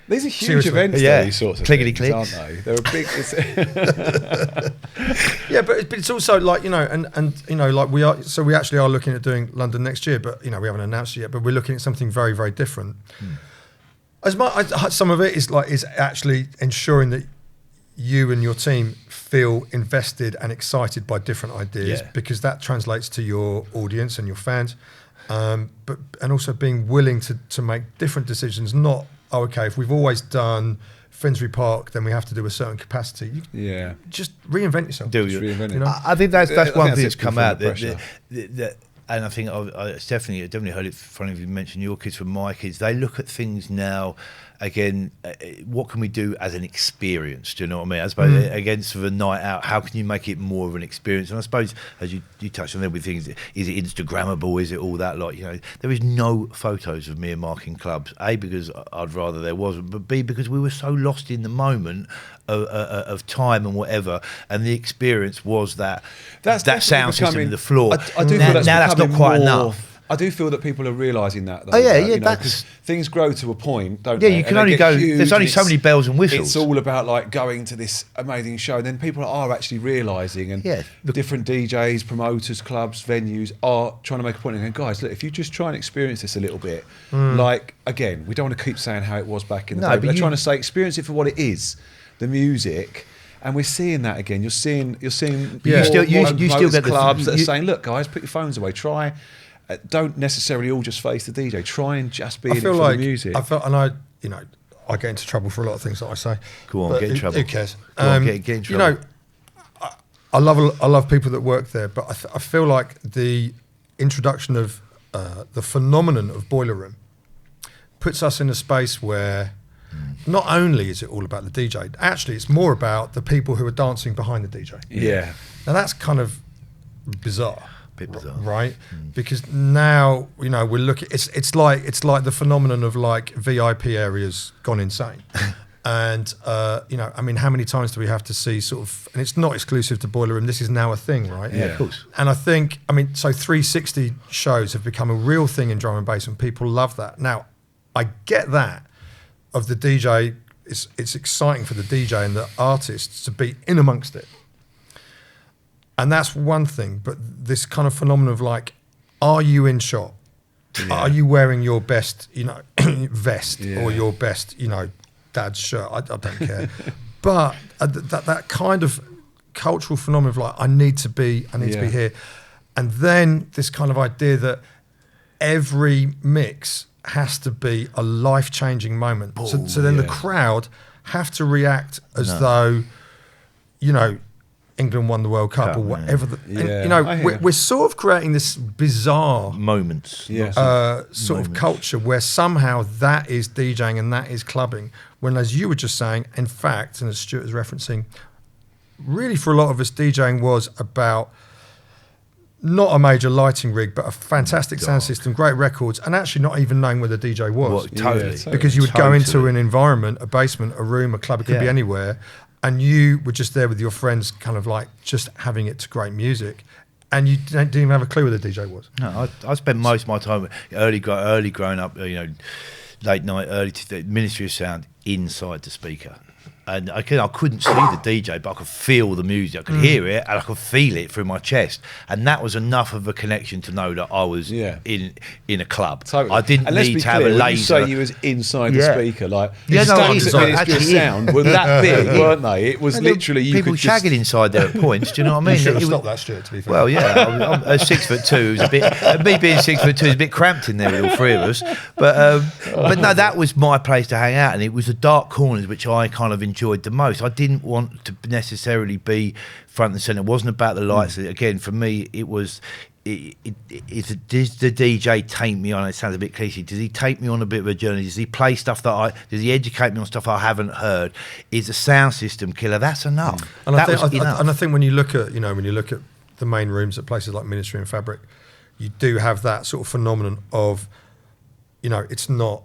These are huge events, these sorts of things, aren't they? They're a big... Yeah, but it's also like, you know, and you know, like we actually are looking at doing London next year, but, you know, we haven't announced it yet, but we're looking at something very, very different. Some of it is actually ensuring that you and your team feel invested and excited by different ideas, because that translates to your audience and your fans, and also being willing to make different decisions. Not, okay, if we've always done Finsbury Park, then we have to do a certain capacity. Just reinvent yourself. Reinvent it. You know? I think that's one thing that's come out. And I think I definitely heard it from you mention your kids, from my kids. They look at things now, again, what can we do as an experience? Do you know what I mean? I suppose against the night out, how can you make it more of an experience? And I suppose, as you touched on there with things, is it Instagrammable? Is it all that? Like, you know, there is no photos of me and Mark in clubs. A, because I'd rather there wasn't, but B, because we were so lost in the moment of time and whatever, and the experience was that sound system in the floor. I do feel that's not quite enough. I do feel that people are realising that. Though, because things grow to a point, don't they? Yeah, you can only go. There's only so many bells and whistles. It's all about like going to this amazing show, and then people are actually realising, and different DJs, promoters, clubs, venues are trying to make a point and going, guys, look, if you just try and experience this a little bit, like, again, we don't want to keep saying how it was back in the day, but they're trying to say experience it for what it is, the music. And we're seeing that again. You're seeing you still get clubs that are saying, look, guys, put your phones away. Try. Don't necessarily all just face the DJ. Try and just be in it for the music. I get into trouble for a lot of things that I say. Go on, get in trouble. Who cares? Get in trouble. You know, I love people that work there, but I feel like the introduction of the phenomenon of Boiler Room puts us in a space where not only is it all about the DJ, actually it's more about the people who are dancing behind the DJ. Yeah. Now that's kind of bizarre. Bit bizarre, right? Because now, you know, we're looking. It's like the phenomenon of like VIP areas gone insane, and you know, I mean, how many times do we have to see sort of? And it's not exclusive to Boiler Room. This is now a thing, right? Yeah, of course. And I think, I mean, so 360 shows have become a real thing in drum and bass, and people love that. Now, I get that of the DJ. It's exciting for the DJ and the artists to be in amongst it. And that's one thing, but this kind of phenomenon of like, are you in shot? Yeah. Are you wearing your best, you know, vest or your best, you know, dad's shirt? I don't care. But that kind of cultural phenomenon of like, I need to be here. And then this kind of idea that every mix has to be a life-changing moment. So then the crowd have to react as though, you know, England won the World Cup or whatever. And, you know, we're sort of creating this bizarre moments, sort of culture where somehow that is DJing and that is clubbing. When, as you were just saying, in fact, and as Stuart was referencing, really for a lot of us, DJing was about not a major lighting rig, but a fantastic sound system, great records, and actually not even knowing where the DJ was. Totally. Because you would go into an environment, a basement, a room, a club, it could be anywhere, and you were just there with your friends, kind of like just having it to great music, and you didn't even have a clue where the DJ was. No, I spent most of my time early growing up, you know, late night, Ministry of Sound inside the speaker. And I couldn't see the DJ, but I could feel the music. I could hear it, and I could feel it through my chest. And that was enough of a connection to know that I was in a club. Totally. I didn't need to have a laser. You say you was inside the speaker, like Ministry of Sound were that big, weren't they? It was literally you people could shagging inside there at points. Do you know what I mean? You should have stopped that, Stuart, to be fair. Well, yeah, I'm 6'2". Is a bit. Me being 6'2" is a bit cramped in there with all three of us. But no, that was my place to hang out, and it was the dark corners which I kind of enjoyed the most. I didn't want to necessarily be front and centre. It wasn't about the lights. Again, for me, it was. Does the DJ take me on? It sounds a bit cliche. Does he take me on a bit of a journey? Does he play stuff that does he educate me on stuff I haven't heard? Is the sound system killer? That's enough. And I think when you look at the main rooms at places like Ministry and Fabric, you do have that sort of phenomenon of, you know, it's not.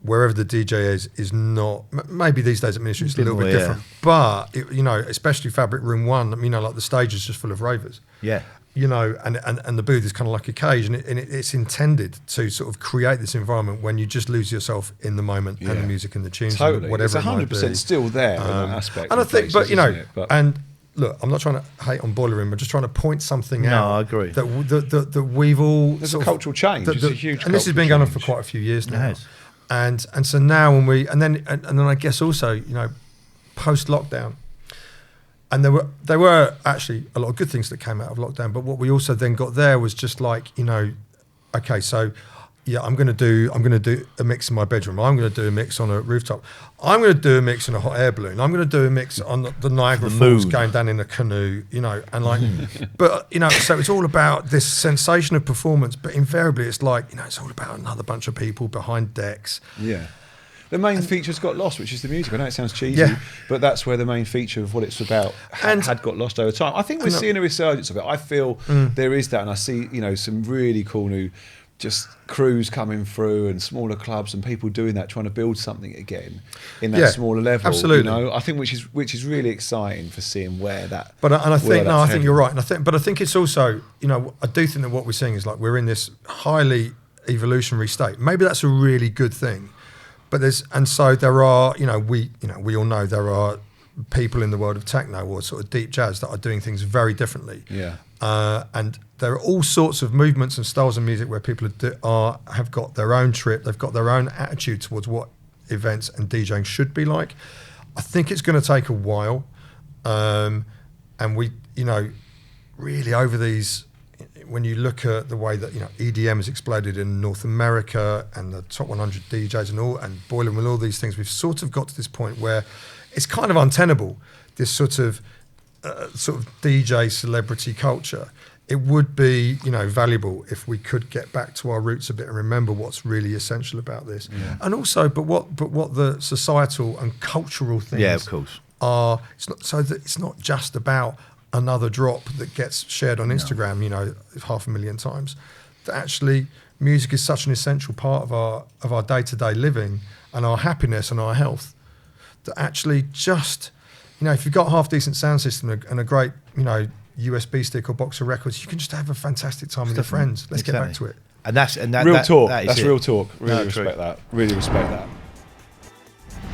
Wherever the DJ is not, maybe these days at Ministry it's a little bit different, but you know, especially Fabric Room 1, you know, like the stage is just full of ravers. Yeah. You know, and the booth is kind of like a cage, and it's intended to sort of create this environment when you just lose yourself in the moment and the music and the tunes, totally. Whatever it's 100% still there in that aspect. And I think, but you know, but and look, I'm not trying to hate on Boiler Room. I'm just trying to point something out. No, I agree. That we've all there's a cultural change. It's a huge, and this has been going on for quite a few years now. And so now when and then I guess also, you know, post lockdown, and there were actually a lot of good things that came out of lockdown, but what we also then got there was just like, you know, okay, so yeah, I'm going to do a mix in my bedroom. I'm going to do a mix on a rooftop. I'm going to do a mix in a hot air balloon. I'm going to do a mix on the Niagara Falls going down in a canoe, you know, and like, but, you know, so it's all about this sensation of performance, but invariably it's like, you know, it's all about another bunch of people behind decks. Yeah. The main feature's got lost, which is the music. I know it sounds cheesy, but that's where the main feature of what it's about had got lost over time. I think we're seeing a resurgence of it. I feel there is that, and I see, you know, some really cool new just crews coming through and smaller clubs and people doing that, trying to build something again in that smaller level. Absolutely. You know, I think which is really exciting for seeing where that. But I think you're right, and I think it's also, you know, I do think that what we're seeing is like we're in this highly evolutionary state. Maybe that's a really good thing, but so there are, you know, we all know there are people in the world of techno or sort of deep jazz that are doing things very differently. Yeah. And there are all sorts of movements and styles of music where people have got their own trip, they've got their own attitude towards what events and DJing should be like. I think it's going to take a while, and we, you know, really over these, when you look at the way that, you know, EDM has exploded in North America and the top 100 DJs and Boiler Room and all these things, we've sort of got to this point where it's kind of untenable, this sort of DJ celebrity culture. It would be, you know, valuable if we could get back to our roots a bit and remember what's really essential about this. Yeah. And also, but what the societal and cultural things of course. Are. It's not so that it's not just about another drop that gets shared on Instagram, you know, 500,000 times. That actually music is such an essential part of our day-to-day living and our happiness and our health. That actually just, you know, if you've got a half-decent sound system and a great, you know, USB stick or box of records, you can just have a fantastic time with your friends. Let's get back to it. And that's real talk. That's it. real talk. Really respect that. Really respect that.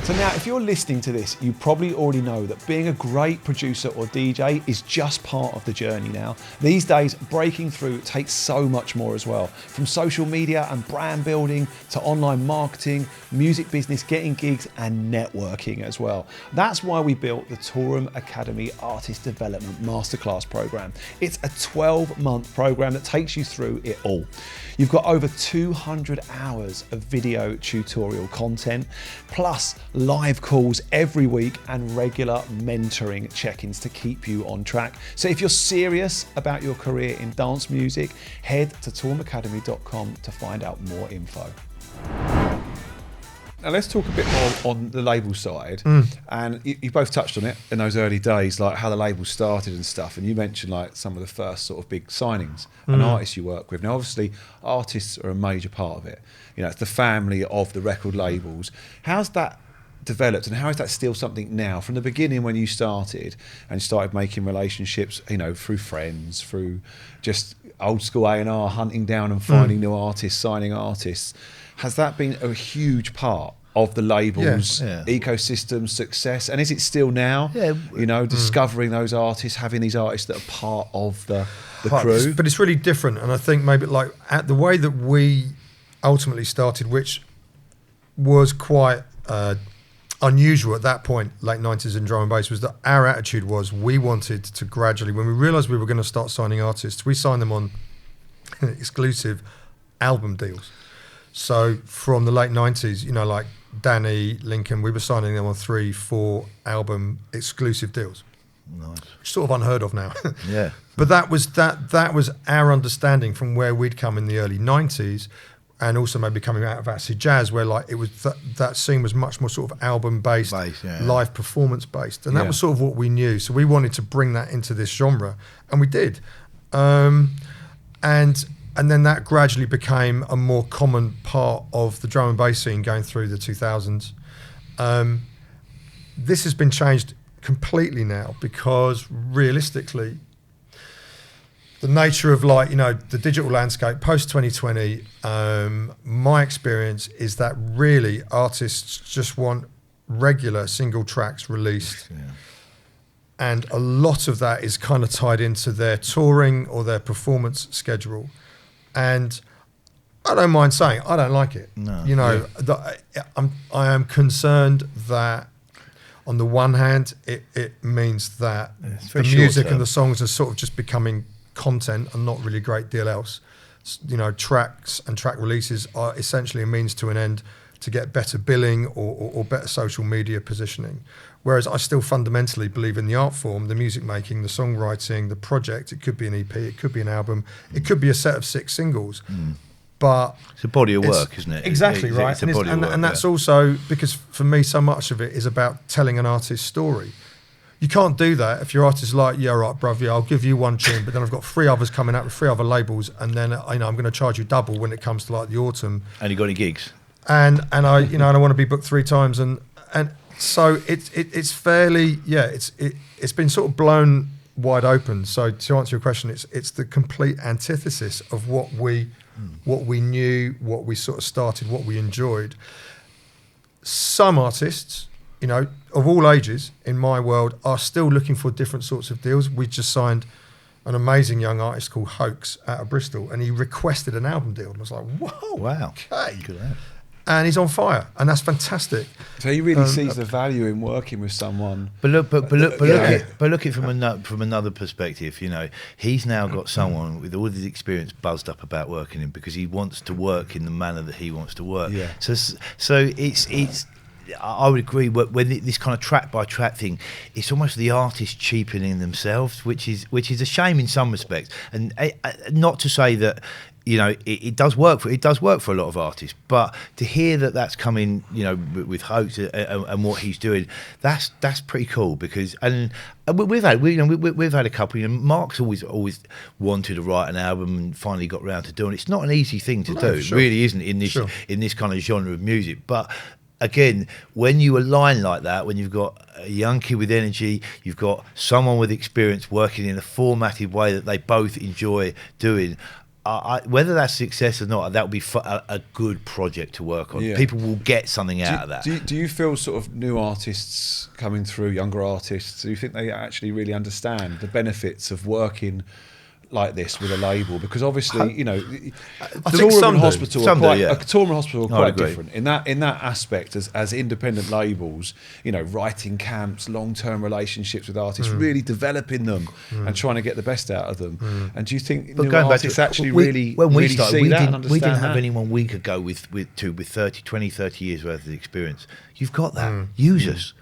So now, if you're listening to this, you probably already know that being a great producer or DJ is just part of the journey now. These days, breaking through takes so much more as well. From social media and brand building to online marketing, music business, getting gigs and networking as well. That's why we built the Toolroom Academy Artist Development Masterclass program. It's a 12-month program that takes you through it all. You've got over 200 hours of video tutorial content, plus live calls every week and regular mentoring check-ins to keep you on track. So if you're serious about your career in dance music, head to toolroomacademy.com to find out more info. Now let's talk a bit more on the label side. And you both touched on it in those early days, like how the label started and stuff. And you mentioned like some of the first sort of big signings and artists you work with. Now obviously artists are a major part of it. You know, it's the family of the record labels. How's that developed and how is that still something now? From the beginning when you started and started making relationships, you know, through friends, through just old school A&R, hunting down and finding new artists, signing artists, has that been a huge part of the label's ecosystem success? And is it still now? Yeah. You know, discovering those artists, having these artists that are part of the crew? But it's really different. And I think maybe like at the way that we ultimately started, which was quite unusual at that point, late 90s in drum and bass, was that our attitude was we wanted to gradually, when we realised we were going to start signing artists, we signed them on exclusive album deals. So from the late 90s, you know, like Danny, Lincoln, we were signing them on 3-4 album exclusive deals. Nice. Sort of unheard of now. Yeah. But that was our understanding from where we'd come in the early 90s, and also maybe coming out of acid jazz, where like it was that scene was much more sort of album based, live performance based, and that was sort of what we knew. So we wanted to bring that into this genre, and we did. And then that gradually became a more common part of the drum and bass scene going through the 2000s. This has been changed completely now because realistically, the nature of like, you know, the digital landscape post 2020, my experience is that really artists just want regular single tracks released. Yeah. And a lot of that is kind of tied into their touring or their performance schedule. And I don't mind saying I don't like it. No, you know, I am concerned that on the one hand, it means that the music and the songs are sort of just becoming content and not really a great deal else. You know, tracks and track releases are essentially a means to an end to get better billing or better social media positioning. Whereas I still fundamentally believe in the art form, the music making, the songwriting, the project. It could be an EP, it could be an album, it could be a set of 6 singles. But it's a body of work, isn't it? Exactly, right. It's a body of work, and that's also because for me, so much of it is about telling an artist's story. You can't do that if your artist is like, yeah, right, bruv, yeah, I'll give you one tune, but then I've got 3 others coming out with 3 other labels, and then I'm going to charge you double when it comes to like the autumn. And you got any gigs? And I and I want to be booked 3 times, and so it's fairly it's been sort of blown wide open. So to answer your question, it's the complete antithesis of what we knew, what we sort of started, what we enjoyed. Some artists, you know, of all ages in my world, are still looking for different sorts of deals. We just signed an amazing young artist called Hoax out of Bristol, and he requested an album deal. And I was like, whoa, wow, okay. Good. And he's on fire, and that's fantastic. So he really sees the value in working with someone. But look at it from another perspective. You know, he's now got someone with all his experience buzzed up about working in because he wants to work in the manner that he wants to work. Yeah. So it's. I would agree. When this kind of track by track thing, it's almost the artist cheapening themselves, which is a shame in some respects. And not to say that, you know, it does work for a lot of artists, but to hear that that's coming, you know, with Hoax and what he's doing, that's pretty cool because we've had a couple. You know, Mark's always wanted to write an album and finally got round to doing it. It's not an easy thing to do. Sure. It really isn't in this kind of genre of music, but. Again, when you align like that, when you've got a young kid with energy, you've got someone with experience working in a formatted way that they both enjoy doing, whether that's success or not, that would be a good project to work on. Yeah. People will get something out of that. Do you feel sort of new artists coming through, younger artists, do you think they actually really understand the benefits of working like this with a label? Because obviously, you know, Toolroom and Hospital are quite different in that aspect as independent labels. You know, writing camps, long-term relationships with artists, really developing them and trying to get the best out of them. And do you think new artists actually really see that and understand we didn't have that? anyone we could go with 30 years worth of experience. You've got that. Use us.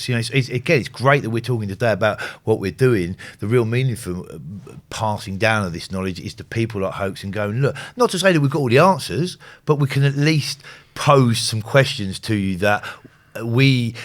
You know, it's great that we're talking today about what we're doing. The real meaning for passing down of this knowledge is to people like Hoax and going, look, not to say that we've got all the answers, but we can at least pose some questions to you that we've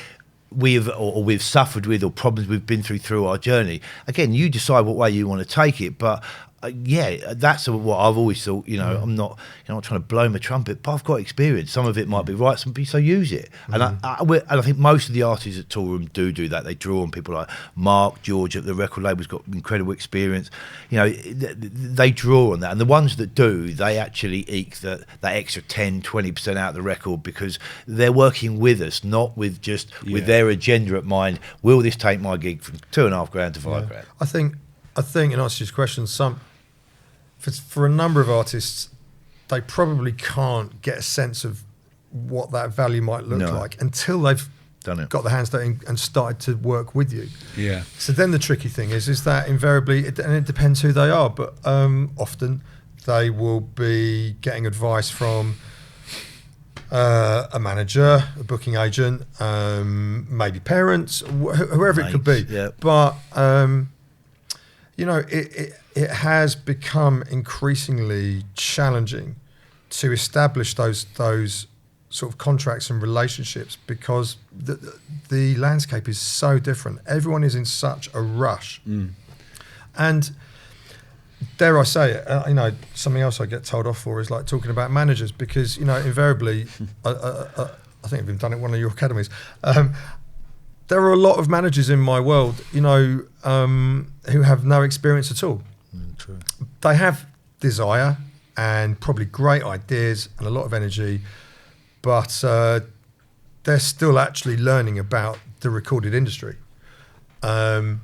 suffered with, or problems we've been through our journey. Again, you decide what way you want to take it, but that's what I've always thought. You know, I'm not trying to blow my trumpet, but I've got experience. Some of it might be right, some so use it. And I think most of the artists at Toolroom do that. They draw on people like Mark, George at the record label's got incredible experience. You know, they draw on that, and the ones that do, they actually eke that extra 10-20% out of the record because they're working with us, not with just with their agenda at mind. Will this take my gig from $2,500 to $5,000? I think in answer to your question, for a number of artists, they probably can't get a sense of what that value might look like until they've got their hands dirty and started to work with you. Yeah. So then the tricky thing is that invariably, and it depends who they are, but often they will be getting advice from a manager, a booking agent, maybe parents, whoever it could be. Yeah. But you know, it has become increasingly challenging to establish those sort of contracts and relationships because the landscape is so different. Everyone is in such a rush. And dare I say it, you know, something else I get told off for is like talking about managers because, you know, invariably, I think I've even done it at one of your academies. There are a lot of managers in my world, you know, who have no experience at all. True. They have desire and probably great ideas and a lot of energy, but they're still actually learning about the recorded industry. And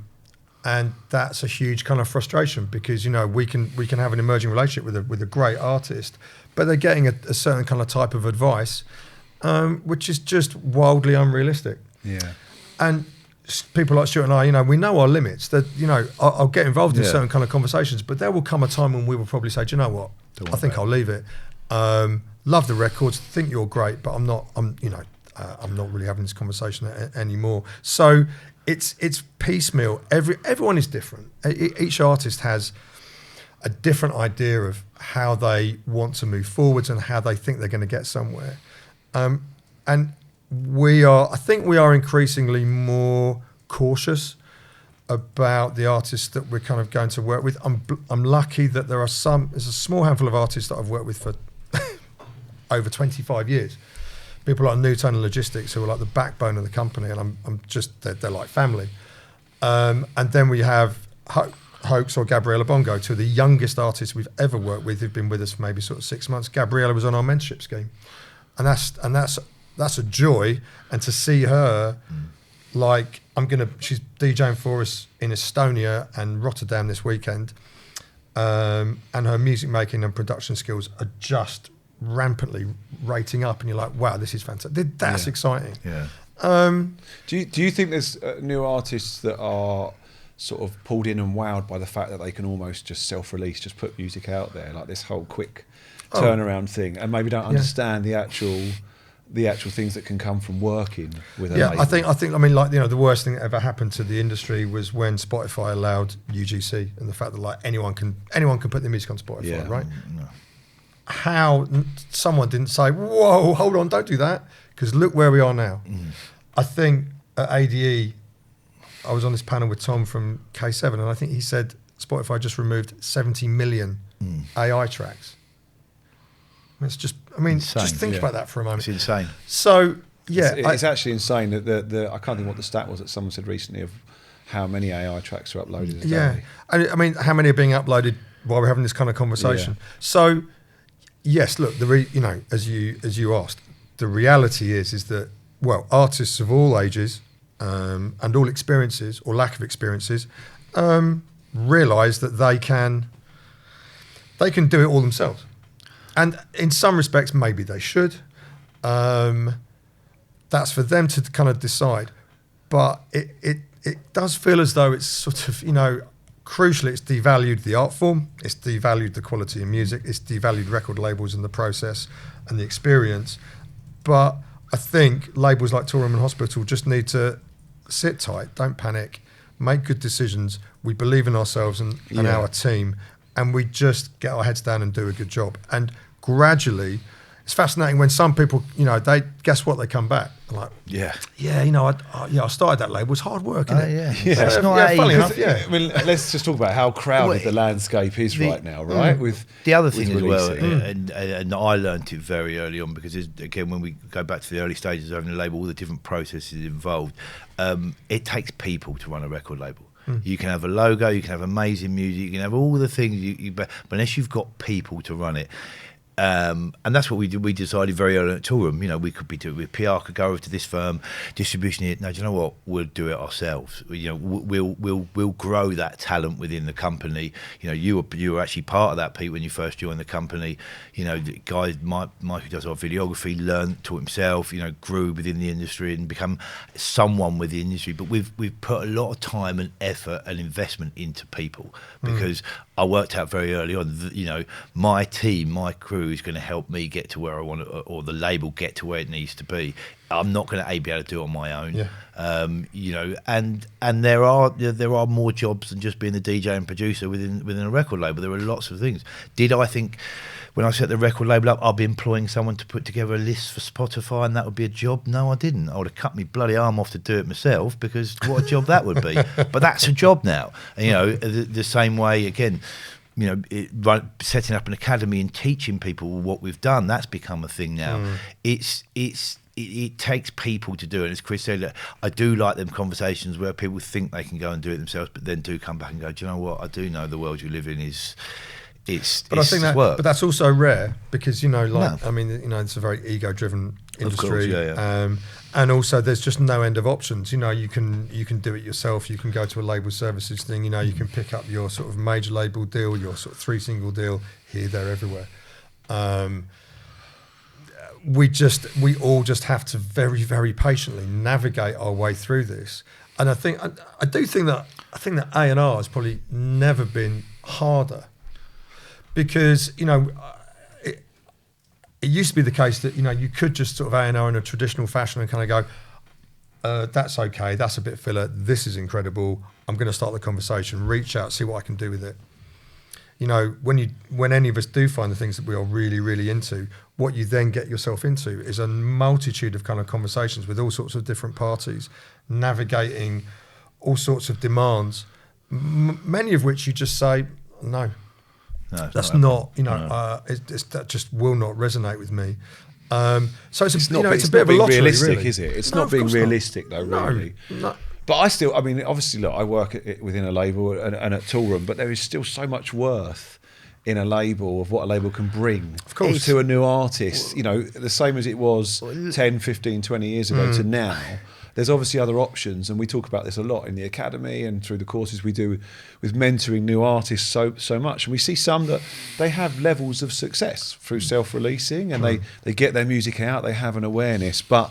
that's a huge kind of frustration because, you know, we can have an emerging relationship with a great artist, but they're getting a certain kind of type of advice, which is just wildly unrealistic. Yeah. And people like Stuart and I, you know, we know our limits. That, you know, I'll get involved in certain kind of conversations, but there will come a time when we will probably say, do you know what? I think I'll leave it. Love the records, think you're great, but I'm not really having this conversation anymore. So it's piecemeal. Everyone is different. Each artist has a different idea of how they want to move forwards and how they think they're going to get somewhere. And I think we are increasingly more cautious about the artists that we're kind of going to work with. I'm lucky that there's a small handful of artists that I've worked with for over 25 years. People like Newtone and Logistics, who are like the backbone of the company, and they're like family. And then we have Hoax or Gabriella Bongo, two of the youngest artists we've ever worked with, who've been with us for maybe sort of 6 months. Gabriella was on our mentorship scheme, and that's a joy. And to see her, like, she's DJing for us in Estonia and Rotterdam this weekend, and her music making and production skills are just rampantly rating up, and you're like, wow, this is fantastic. That's exciting. Yeah. Do you think there's new artists that are sort of pulled in and wowed by the fact that they can almost just self-release, just put music out there, like this whole quick turnaround thing, and maybe don't understand the actual things that can come from working with a label? I think I mean, like, you know, the worst thing that ever happened to the industry was when Spotify allowed UGC, and the fact that like anyone can put their music on Spotify, right? No. How someone didn't say, whoa, hold on, don't do that, because look where we are now. I think at ADE, I was on this panel with Tom from K7, and I think he said Spotify just removed 70 million AI tracks. It's just, insane. Just think about that for a moment. It's insane. So, it's actually insane that I can't think what the stat was that someone said recently of how many AI tracks are uploaded a day. And I mean, how many are being uploaded while we're having this kind of conversation. So, yes, look, as you asked, the reality is that, well, artists of all ages and all experiences or lack of experiences realise that they can do it all themselves. And in some respects, maybe they should. That's for them to kind of decide. But it does feel as though it's sort of, crucially, it's devalued the art form, it's devalued the quality of music, it's devalued record labels and the process and the experience. But I think labels like Toolroom and Hospital just need to sit tight, don't panic, make good decisions. We believe in ourselves and our team, and we just get our heads down and do a good job. And gradually, it's fascinating when some people, they guess what, they come back. I'm like, I started that label. It's hard work, isn't it? It's not funny enough, I mean, let's just talk about how crowded the landscape is right now, right? With the other thing as well, releasing. and I learned it very early on because, again, when we go back to the early stages of having a label, all the different processes involved, it takes people to run a record label. You can have a logo, you can have amazing music, you can have all the things, but unless you've got people to run it. And that's what we did. We decided very early at Toolroom. We could be doing with PR, could go over to this firm, distribution it. No, do you know what? We'll do it ourselves. We'll grow that talent within the company. You were actually part of that, Pete, when you first joined the company. The guy Mike who does our videography learned to himself. Grew within the industry and become someone with the industry. But we've put a lot of time and effort and investment into people because I worked out very early on that, my team, my crew is going to help me get to where I want to, or the label get to where it needs to be. I'm not going to be able to do it on my own. And there are more jobs than just being a DJ and producer within a record label. There are lots of things. Did I think when I set the record label up, I'll be employing someone to put together a list for Spotify and that would be a job? No, I didn't. I would have cut my bloody arm off to do it myself because what a job that would be. But that's a job now. And, the same way, again, setting up an academy and teaching people what we've done, that's become a thing now. It takes people to do it. As Chris said, I do like them conversations where people think they can go and do it themselves, but then do come back and go, do you know what? I do know the world you live in is... But I think but that's also rare because it's a very ego-driven industry, of course, and also there's just no end of options. You can do it yourself. You can go to a label services thing. You can pick up your sort of major label deal, your sort of 3 single deal here, there, everywhere. We all just have to very, very patiently navigate our way through this. And I think that A&R has probably never been harder. Because, it used to be the case that, you could just sort of A&R in a traditional fashion and kind of go, that's okay, that's a bit filler, this is incredible, I'm going to start the conversation, reach out, see what I can do with it. When any of us do find the things that we are really, really into, what you then get yourself into is a multitude of kind of conversations with all sorts of different parties, navigating all sorts of demands, many of which you just say, no. No, that's not that just will not resonate with me. So it's a bit of a lottery, realistic, really. Is it? It's not being realistic, though, really. No. But obviously, look, I work within a label and at Toolroom, but there is still so much worth in a label of what a label can bring to a new artist. The same as it was 10, 15, 20 years ago to now. There's obviously other options, and we talk about this a lot in the academy and through the courses we do with mentoring new artists so much. And we see some that they have levels of success through self-releasing and they get their music out, they have an awareness. But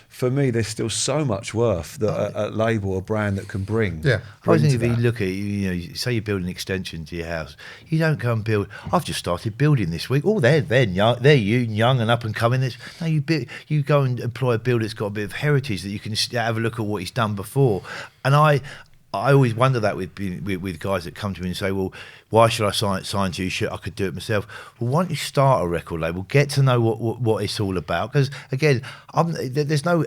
for me, there's still so much worth that a label, a brand that can bring. I think if you look at, say you build an extension to your house, you don't go and build. I've just started building this week. Oh, they're young, young and up and coming. No, you go and employ a builder that's got a bit of heritage that you can have a look at what he's done before. And I always wonder that with guys that come to me and say, well, why should I sign to you? Shit, I could do it myself. Well, why don't you start a record label, get to know what it's all about? Because again, there's no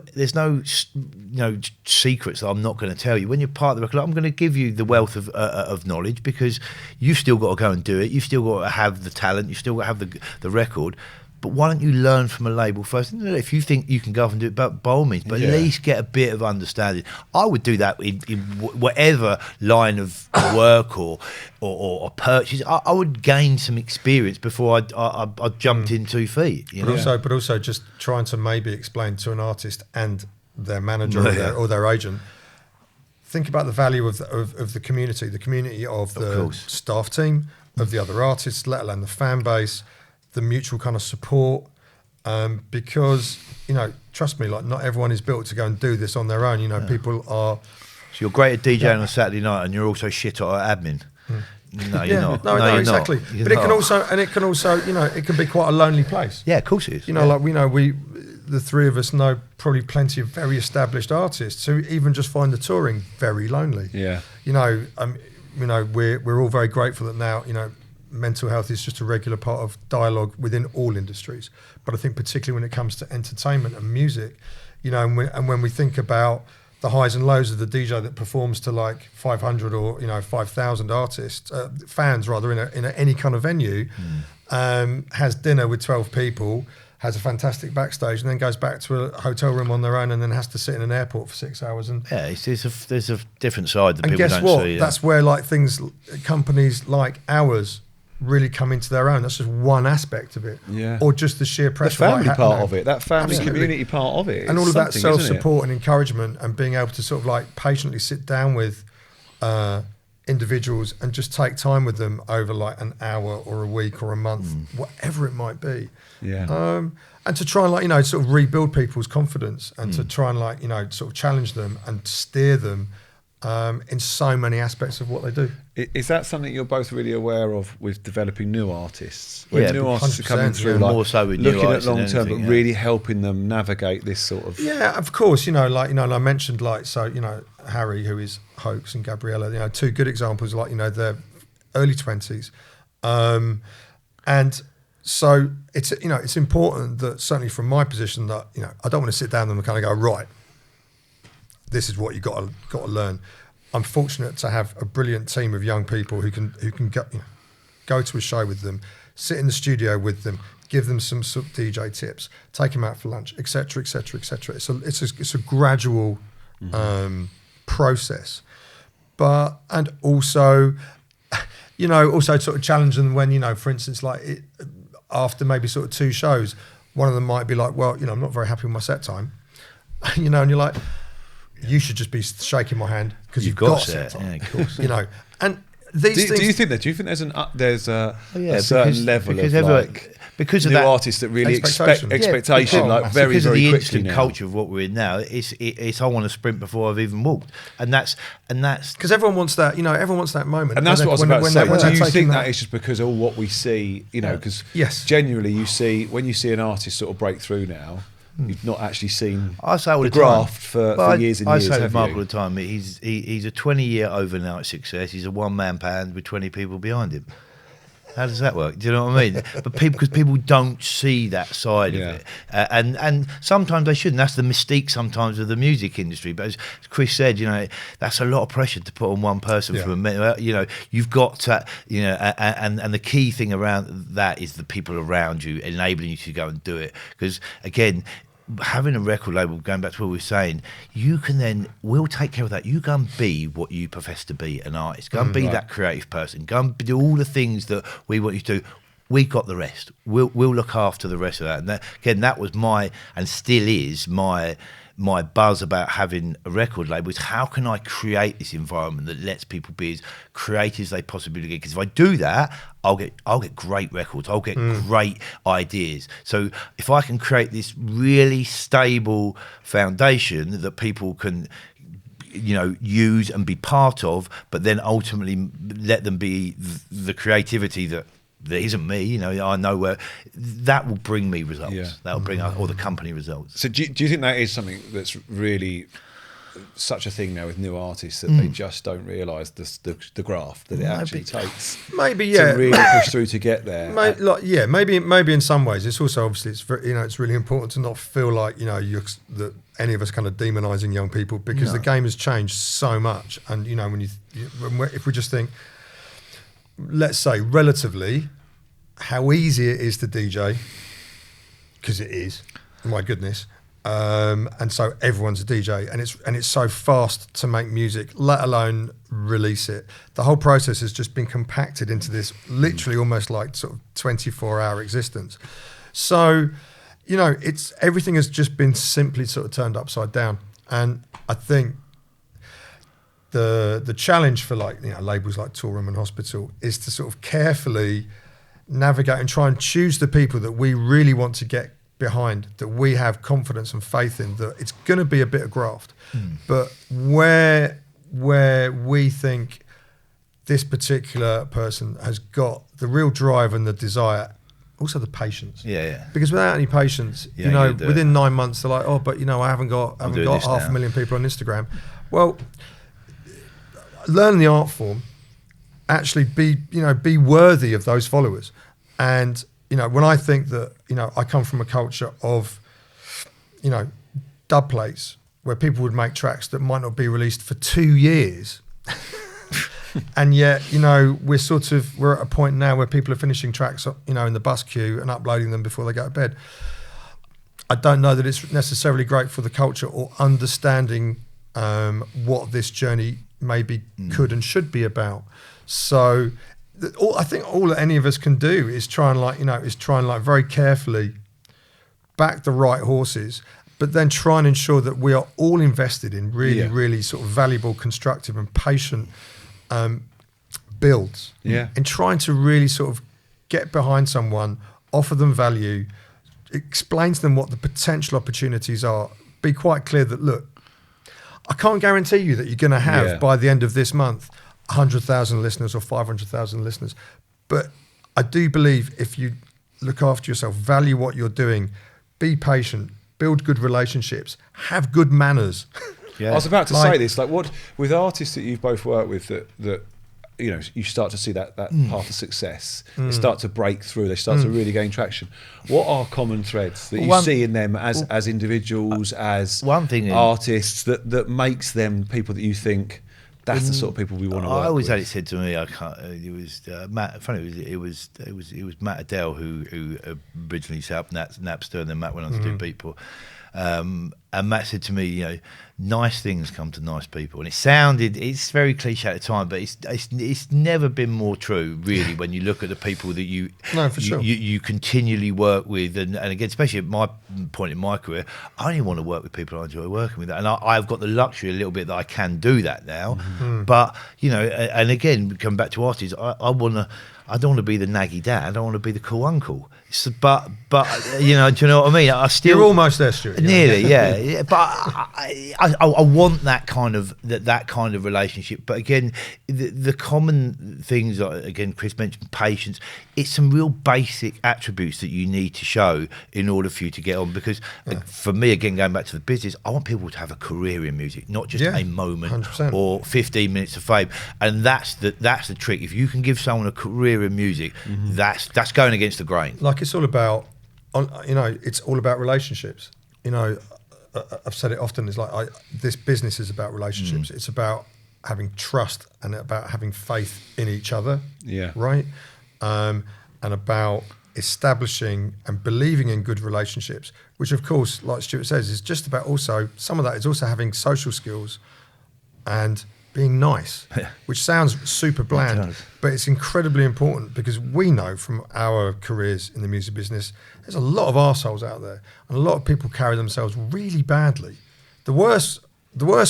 secrets that I'm not going to tell you. When you're part of the record label, I'm going to give you the wealth of knowledge because you've still got to go and do it. You've still got to have the talent. You've still got to have the record. but why don't you learn from a label first? And if you think you can go off and do it, but by all means, but at least get a bit of understanding. I would do that in whatever line of work or purchase. I would gain some experience before I jumped in 2 feet. But also just trying to maybe explain to an artist and their manager or their agent, think about the value of the community of the staff team, of the other artists, let alone the fan base, the mutual kind of support. Because, trust me, like not everyone is built to go and do this on their own. People are. So you're great at DJing on a Saturday night, and you're also shit at admin. No, you're not. No, you're exactly. Not. But it can also, it can be quite a lonely place. Yeah, of course it is. Like we know, the three of us know probably plenty of very established artists who even just find the touring very lonely. Yeah. We're all very grateful that now, mental health is just a regular part of dialogue within all industries. But I think particularly when it comes to entertainment and music, and when we think about the highs and lows of the DJ that performs to like 500 or 5,000 artists, fans rather, in any kind of venue, has dinner with 12 people, has a fantastic backstage, and then goes back to a hotel room on their own, and then has to sit in an airport for 6 hours. And there's a different side that and people guess don't what? see. That's where companies like ours really come into their own. That's just one aspect of it. Yeah. Or just the sheer pressure. The family part of it, that family Absolutely. community part of it. And all of that self-support and encouragement and being able to sort of like patiently sit down with individuals and just take time with them over like an hour or a week or a month, whatever it might be. Yeah. And to try and sort of rebuild people's confidence and to try and sort of challenge them and steer them in so many aspects of what they do. Is that something you're both really aware of with developing new artists? When new artists are coming through, more so with looking new at long term, but anything, really helping them navigate this sort of. Yeah, of course. And I mentioned Harry, who is Hoax, and Gabriella. Two good examples. They're early 20s, and so it's important that certainly from my position that I don't want to sit down and kind of go, right, this is what you got to learn. I'm fortunate to have a brilliant team of young people who can go to a show with them, sit in the studio with them, give them some sort of DJ tips, take them out for lunch, etc., etc., etc. It's a gradual process, and also sort of challenge them when for instance, after maybe sort of 2 shows, one of them might be like, well, I'm not very happy with my set time, and you're like, you should just be shaking my hand because you've got set time. Yeah, of course. And these things. Do you think that? Do you think there's a certain level of because of new that artists that really expectation, because very, because of very the quickly instant now. culture of what we're in now, it's I want to sprint before I've even walked, and that's because everyone wants that. Everyone wants that moment, and that's what I was about to say. Do you think that is is just because of what we see? Because yes, genuinely, when you see an artist sort of break through now. You've not actually seen I say all the the time. graft for years and years. I say with Mark all the time, he's a 20-year overnight success. He's a one-man band with 20 people behind him. How does that work? Do you know what I mean? But because people don't see that side of it, and sometimes they shouldn't. That's the mystique sometimes of the music industry. But as Chris said, that's a lot of pressure to put on one person from a minute. You've got to, and the key thing around that is the people around you enabling you to go and do it. Because again, having a record label, going back to what we were saying, we'll take care of that. You go and be what you profess to be, an artist. Go and be that creative person. Go and do all the things that we want you to do. We got the rest. We'll look after the rest of that. And that was and still is my buzz about having a record label is how can I create this environment that lets people be as creative as they possibly can? Because if I do that, I'll get great records. I'll get great ideas. So if I can create this really stable foundation that people can use and be part of, but then ultimately let them be the creativity that isn't me, I know where that will bring me results. Yeah. That will bring or the company results. So do you think that is something that's really such a thing now with new artists that they just don't realise the graft that it actually takes? Maybe to really push through to get there. Maybe in some ways. It's also obviously it's really important to not feel like that any of us kind of demonising young people because the game has changed so much. And if we just think, let's say relatively, how easy it is to DJ because it is, my goodness. And so everyone's a DJ, and it's so fast to make music, let alone release it. The whole process has just been compacted into this literally almost like sort of 24-hour existence. So, you know, everything has just been simply sort of turned upside down. And I think the challenge for, like, you know, labels like Toolroom and Hospital is to sort of carefully navigate and try and choose the people that we really want to get behind, that we have confidence and faith in, that it's going to be a bit of graft, but where we think this particular person has got the real drive and the desire, also the patience. Because without any patience, you know, within 9 months they're like, oh, but you know, I haven't got 500,000 people on Instagram. Well, learn the art form, actually be worthy of those followers. And you know, when I think that, you know, I come from a culture of, you know, dub plates where people would make tracks that might not be released for 2 years. And yet, you know, we're at a point now where people are finishing tracks, you know, in the bus queue and uploading them before they go to bed. I don't know that it's necessarily great for the culture or understanding what this journey maybe could and should be about. So I think all that any of us can do is try and very carefully back the right horses, but then try and ensure that we are all invested in really sort of valuable, constructive and patient builds. And trying to really sort of get behind someone, offer them value, explain to them what the potential opportunities are, be quite clear that, look, I can't guarantee you that you're going to have by the end of this month 100,000 listeners or 500,000 listeners. But I do believe if you look after yourself, value what you're doing, be patient, build good relationships, have good manners. I was about to say this, like, what with artists that you've both worked with that you know, you start to see that path of success. They start to break through. They start to really gain traction. What are common threads that you see in them as individuals, as one thing artists that makes them people that you think that's the sort of people we want to work with? I always had it said to me. It was Matt. Funny, it was Matt Adele who originally set up Napster, and then Matt went on to do Beatport. And Matt said to me, you know, nice things come to nice people, and it's very cliche at the time, but it's never been more true, really, when you look at the people that you continually work with, and again, especially at my point in my career, I only want to work with people I enjoy working with, and I've got the luxury a little bit that I can do that now. But you know, and again, coming back to artists, I don't want to be the naggy dad. I don't want to be the cool uncle. But you know, do you know what I mean? You're almost there, Stuart. Nearly, yeah. But I want that kind of relationship. But again, the common things, like, again, Chris mentioned patience. It's some real basic attributes that you need to show in order for you to get on. Because for me, again, going back to the business, I want people to have a career in music, not just a moment 100%. Or 15 minutes of fame. And that's the trick. If you can give someone a career in music, that's going against the grain. Like, it's all about, you know, it's all about relationships. You know, I've said it often. It's like this business is about relationships. It's about having trust and about having faith in each other. Right. And about establishing and believing in good relationships, which, of course, like Stuart says, is just about also some of that is also having social skills and being nice, which sounds super bland, but it's incredibly important, because we know from our careers in the music business, there's a lot of arseholes out there, and a lot of people carry themselves really badly. The worst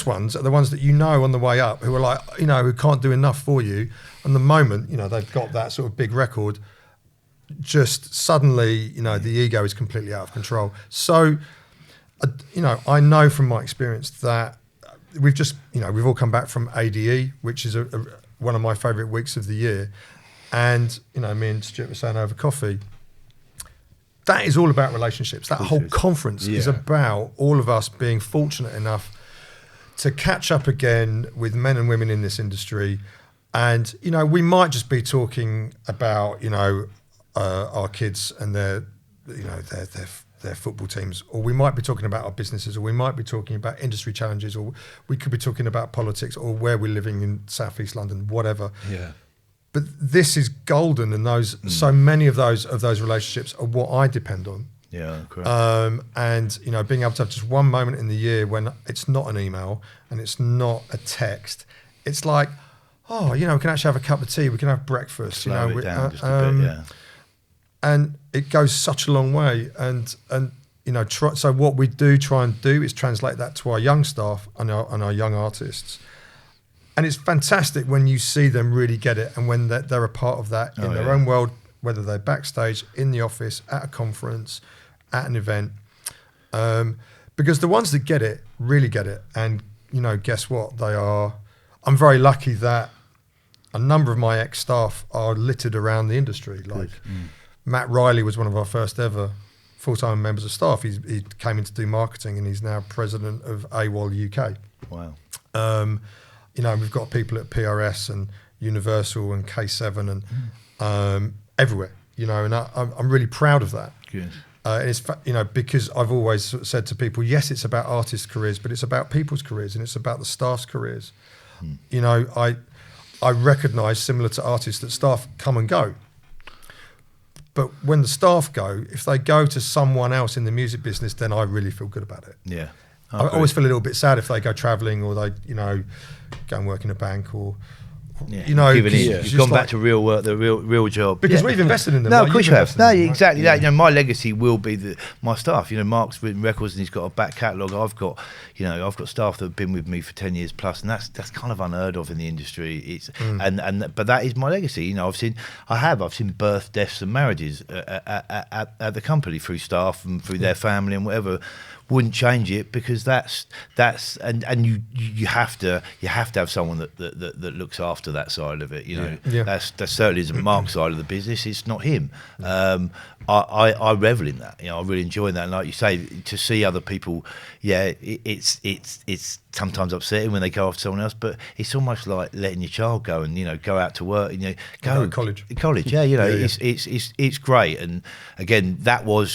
ones are the ones that you know on the way up, who are like, you know, who can't do enough for you. And the moment, you know, they've got that sort of big record, just suddenly, you know, the ego is completely out of control. So, you know, I know from my experience that we've all come back from ADE, which is one of my favourite weeks of the year. And, you know, me and Stuart were saying over coffee, that is all about relationships. That whole conference is about all of us being fortunate enough to catch up again with men and women in this industry. And, you know, we might just be talking about, you know, our kids and their football teams, or we might be talking about our businesses, or we might be talking about industry challenges, or we could be talking about politics, or where we're living in Southeast London, whatever. But this is golden, and those so many of those relationships are what I depend on. Yeah, correct. And you know, being able to have just one moment in the year when it's not an email and it's not a text, it's like, oh, you know, we can actually have a cup of tea, we can have breakfast. Slow you know, it down just a bit, yeah. And it goes such a long way. And you know, so what we do try and do is translate that to our young staff and our young artists. And it's fantastic when you see them really get it, and when they're a part of that in their own world, whether they're backstage, in the office, at a conference, at an event. Because the ones that get it really get it. And, you know, guess what? I'm very lucky that a number of my ex-staff are littered around the industry. Like Matt Riley was one of our first ever full-time members of staff. He came in to do marketing, and he's now president of AWOL UK. Wow. You know, we've got people at PRS and Universal and K7 and everywhere, you know, and I'm really proud of that. Good. And it's, you know, because I've always sort of said to people, yes, it's about artists' careers, but it's about people's careers, and it's about the staff's careers. You know, I recognise, similar to artists, that staff come and go. But when the staff go, if they go to someone else in the music business, then I really feel good about it. Yeah. I always feel a little bit sad if they go travelling, or they, you know, go and work in a bank, or you know, you've gone back to real work, the real job. Because we've invested in them. No, like of course you have. No, exactly that. You know, my legacy will be my staff. You know, Mark's written records and he's got a back catalogue. I've got staff that have been with me for 10 years plus, and that's kind of unheard of in the industry. It's but that is my legacy. You know, I've seen birth, deaths, and marriages at the company through staff and through their family and whatever. Wouldn't change it, because that's and you have to have someone that looks after that side of it. You know, that certainly isn't Mark's side of the business. It's not him. I revel in that. You know, I really enjoy that. And like you say, to see other people, it's sometimes upsetting when they go off to someone else, but it's almost like letting your child go and, you know, go out to work and, you know, go college. Yeah, you know, it's great. And again, we're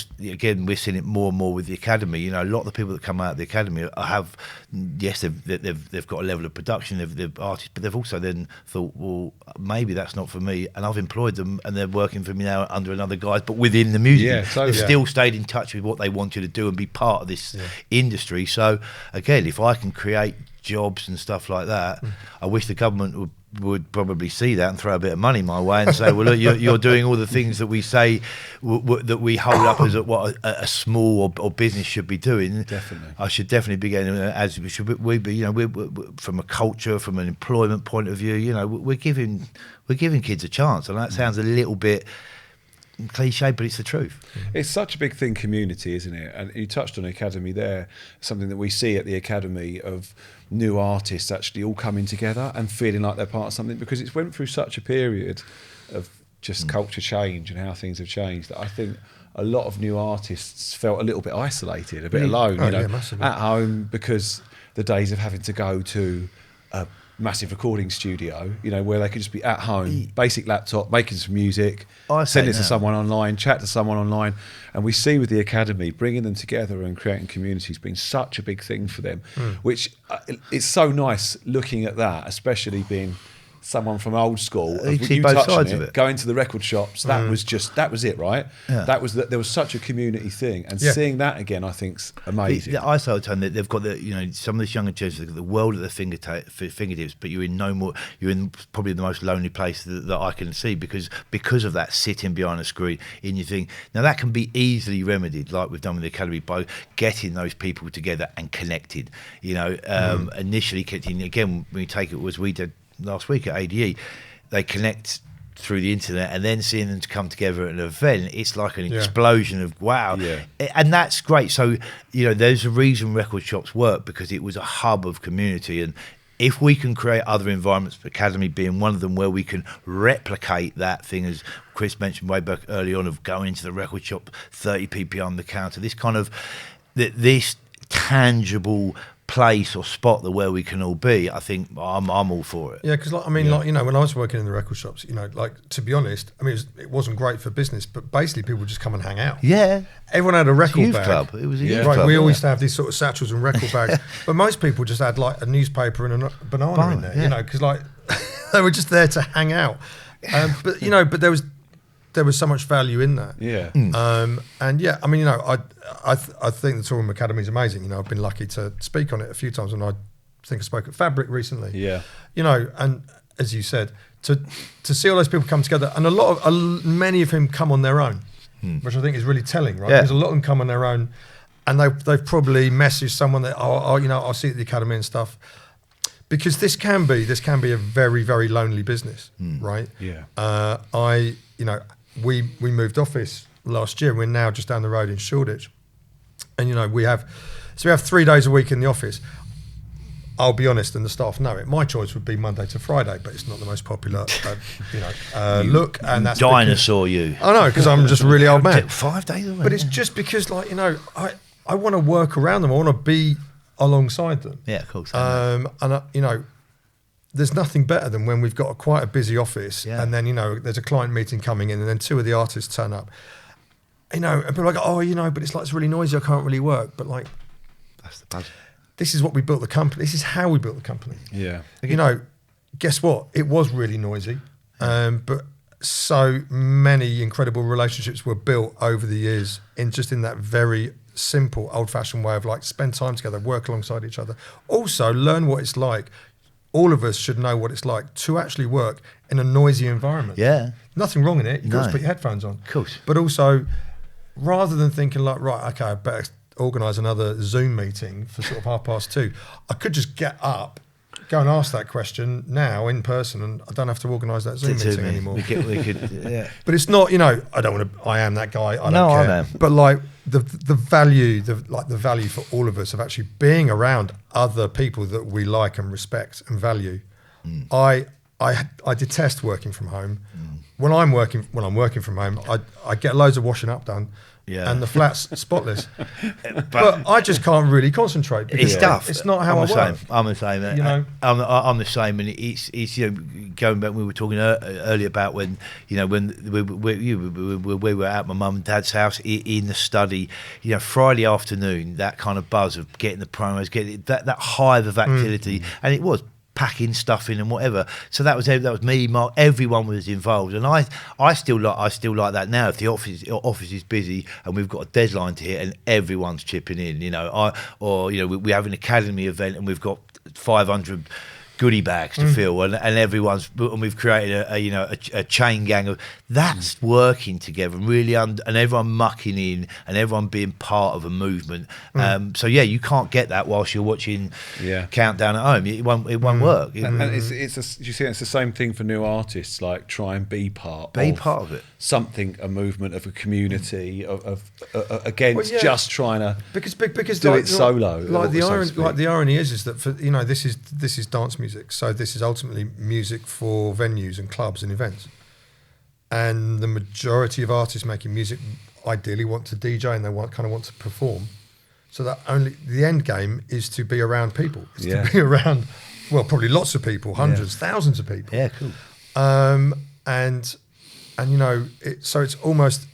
seeing it more and more with the academy. You know, a lot of the people that come out of the academy they've got a level of production, they're artists, but they've also then thought, well, maybe that's not for me, and I've employed them and they're working for me now under another guise, but within the music. Yeah, totally. They've still stayed in touch with what they wanted to do and be part of this industry. So again, if I can create jobs and stuff like that, I wish the government would probably see that and throw a bit of money my way and say, well, look, you're doing all the things that we say that we hold up as what a small or business should be doing. Definitely, I should definitely be getting, as we be. You know, we're from a culture, from an employment point of view. You know, we're giving kids a chance, and that sounds a little bit cliche, but it's the truth. It's such a big thing, community, isn't it? And you touched on the academy there, something that we see at the academy of new artists actually all coming together and feeling like they're part of something, because it's went through such a period of just culture change and how things have changed, that I think a lot of new artists felt a little bit isolated, a bit alone, you know, at home, because the days of having to go to a massive recording studio, you know, where they could just be at home, basic laptop, making some music, send it to someone online, chat to someone online. And we see with the academy, bringing them together and creating communities been such a big thing for them, which it's so nice looking at that, especially being someone from old school. You see both sides of it. Going to the record shops, that was it, right? Yeah. There was such a community thing, and seeing that again, I think's amazing. I say all the time that they've got some of these younger generations, they've got the world at their fingertips, but you're in probably the most lonely place that I can see, because of that sitting behind a screen in your thing. Now that can be easily remedied, like we've done with the academy, by getting those people together and connected. You know, initially connecting again. When you take it, as we did last week at ADE, they connect through the internet, and then seeing them to come together at an event, it's like an explosion of wow. And that's great. So, you know, there's a reason record shops work, because it was a hub of community. And if we can create other environments, Academy being one of them, where we can replicate that thing, as Chris mentioned way back early on, of going into the record shop, 30p behind the counter, this kind of this tangible place or spot where we can all be, I think I'm all for it. Yeah, because like when I was working in the record shops, you know, like, to be honest, I mean, it wasn't great for business, but basically people would just come and hang out. Yeah, everyone had a record bag. Club. It was a youth right. club. We always used to have these sort of satchels and record bags, but most people just had like a newspaper and a banana in there, you know, because like they were just there to hang out. But there was there was so much value in that. Yeah. And yeah, I mean, I think the Toolroom Academy is amazing. I've been lucky to speak on it a few times, and I think I spoke at Fabric recently. Yeah. And as you said, to see all those people come together, and many of them come on their own, which I think is really telling, right? Yeah. Because a lot of them come on their own, and they've probably messaged someone that I'll see you at the academy and stuff. Because this can be a very, very lonely business, right? Yeah. We moved office last year. We're now just down the road in Shoreditch, and we have 3 days a week in the office. I'll be honest, and the staff know it. My choice would be Monday to Friday, but it's not the most popular, look. And that's dinosaur. I know, because I'm just a really old man. 5 days a week. But it's just because, I want to work around them. I want to be alongside them. Yeah, of course. There's nothing better than when we've got quite a busy office, and then there's a client meeting coming in, and then two of the artists turn up. And people are like, but it's really noisy. I can't really work. But that's the buzz. This is what we built the company. This is how we built the company. Yeah. Guess what? It was really noisy, but so many incredible relationships were built over the years in that very simple, old-fashioned way of spend time together, work alongside each other. Also, learn what it's like. All of us should know what it's like to actually work in a noisy environment. Yeah. Nothing wrong in it. You've got to put your headphones on. Of course. But also, rather than thinking I better organise another Zoom meeting for sort of 2:30, I could just get up, go and ask that question now in person, and I don't have to organise that Zoom meeting anymore. We could, yeah. But it's not, I don't want to. I am that guy. I don't care. I know. But the value, the value for all of us of actually being around other people that we like and respect and value. I detest working from home. When I'm working from home, I get loads of washing up done. Yeah. And the flat's spotless, but I just can't really concentrate because it's tough. It's not how I work. I'm the same. I'm the same, and it's going back. We were talking earlier about when we were at my mum and dad's house in the study. Friday afternoon, that kind of buzz of getting the promos, getting that hive of activity, and it was packing stuff in and whatever. So that was me, Mark. Everyone was involved, and I still like that now. If the office is busy and we've got a deadline to hit, and everyone's chipping in, we have an academy event and we've got 500 goodie bags to fill, and we've created a chain gang of that's working together and really and everyone mucking in and everyone being part of a movement. So you can't get that whilst you're watching Countdown at home. It won't work. And it's the same thing for new artists. Try and be part of it. Something, a movement of a community of against just trying to because do it solo. The irony is that for this is dance music. So this is ultimately music for venues and clubs and events. And the majority of artists making music ideally want to DJ and they want to perform. So that the end game is to be around people. It's to be around, probably lots of people, hundreds, thousands of people. Yeah, cool. So it's almost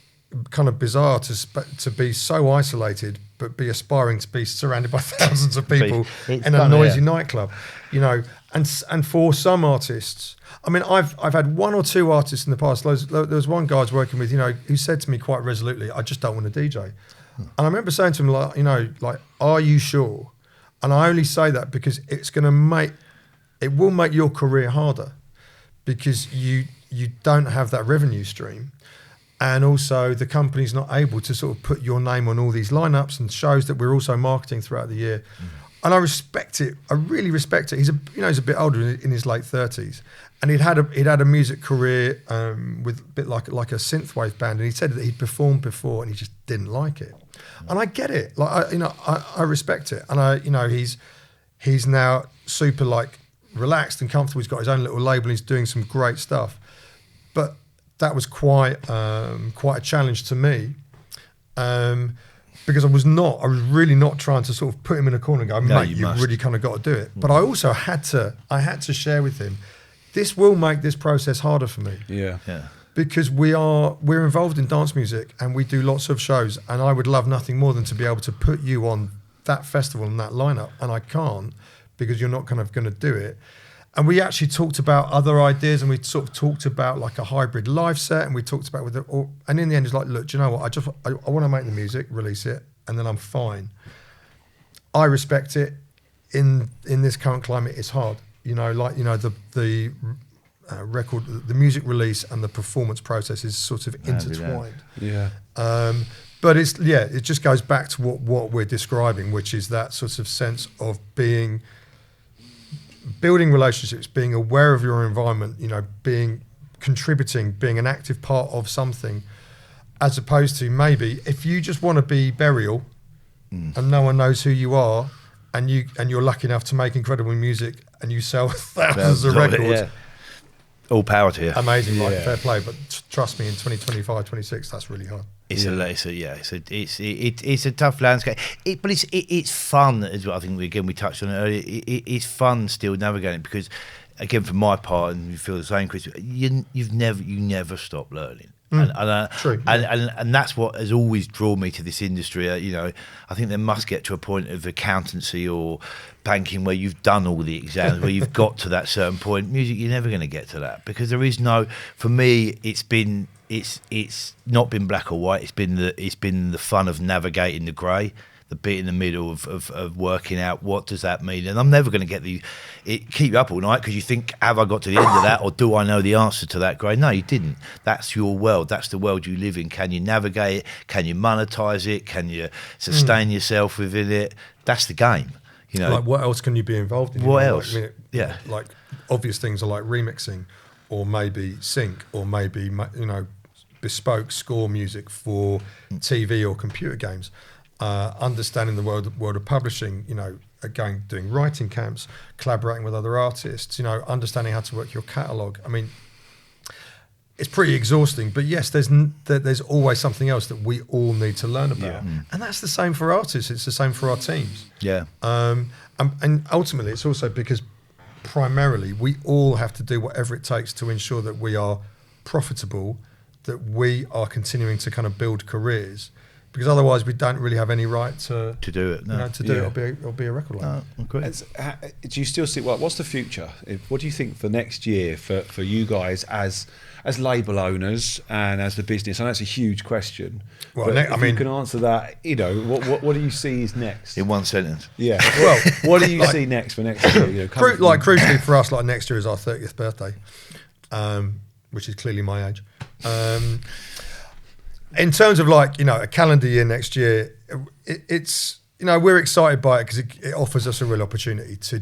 kind of bizarre to be so isolated but be aspiring to be surrounded by thousands of people in a noisy nightclub, and for some artists, I mean, I've had one or two artists in the past. There was one guy I was working with, who said to me quite resolutely, "I just don't want to DJ." And I remember saying to him, "Are you sure?" And I only say that because it will make your career harder because you don't have that revenue stream. And also the company's not able to sort of put your name on all these lineups and shows that we're also marketing throughout the year. And I respect it. I really respect it. He's a bit older, in his late 30s, and he'd had a music career with a bit like a synthwave band. And he said that he'd performed before and he just didn't like it. And I get it. I respect it. And he's now super relaxed and comfortable. He's got his own little label. And he's doing some great stuff. But that was quite a challenge to me, because I was really not trying to sort of put him in a corner and go, mate, you've really kind of got to do it. But I also had to share with him, this will make this process harder for me. Yeah. Because we're involved in dance music and we do lots of shows, and I would love nothing more than to be able to put you on that festival and that lineup, and I can't because you're not kind of going to do it. And we actually talked about other ideas, and we sort of talked about like a hybrid live set, and we talked about and in the end, it's like, look, do you know what? I want to make the music, release it, and then I'm fine. I respect it. In this current climate, it's hard. The record, the music release and the performance process is sort of intertwined. Yeah. But it just goes back to what we're describing, which is that sort of sense of building relationships, being aware of your environment, contributing, being an active part of something, as opposed to maybe if you just want to be Burial and no one knows who you are, and you're lucky enough to make incredible music and you sell thousands of records. Yeah. All power to you. Amazing, fair play. But trust me, in 2025, 26, that's really hard. It's a tough landscape. But it's fun as well. I think we touched on it earlier. It's fun still navigating, because again, for my part, and you feel the same, Chris, you never stop learning. True. And that's what has always drawn me to this industry. I think there must get to a point of accountancy or banking where you've done all the exams, where you've got to that certain point. Music, you're never going to get to that, because there is no. For me, it's not been black or white. It's been the fun of navigating the grey, the bit in the middle of working out what does that mean. And I'm never going to get keep you up all night because you think, have I got to the end of that, or do I know the answer to that grey? No, you didn't. That's your world. That's the world you live in. Can you navigate it? Can you monetize it? Can you sustain yourself within it? That's the game. Like, what else can you be involved in? What else? Like obvious things are like remixing, or maybe sync, or maybe bespoke score music for TV or computer games. Understanding the world of publishing, doing writing camps, collaborating with other artists, understanding how to work your catalogue. I mean, it's pretty exhausting, but yes, there's always something else that we all need to learn about. And that's the same for artists. It's the same for our teams. Yeah. And ultimately, it's also because primarily we all have to do whatever it takes to ensure that we are profitable, that we are continuing to kind of build careers. Because otherwise, we don't really have any right to do it. No. To do it. It'll be a record label. Okay. Do you still see what's the future? What do you think for next year for you guys as label owners and as the business? I know it's a huge question. Well, you can answer that. What do you see is next in one sentence? Yeah. Well, what do you see next for next year? Crucially for us, next year is our 30th birthday, which is clearly my age. In terms of a calendar year next year, it's we're excited by it because it offers us a real opportunity to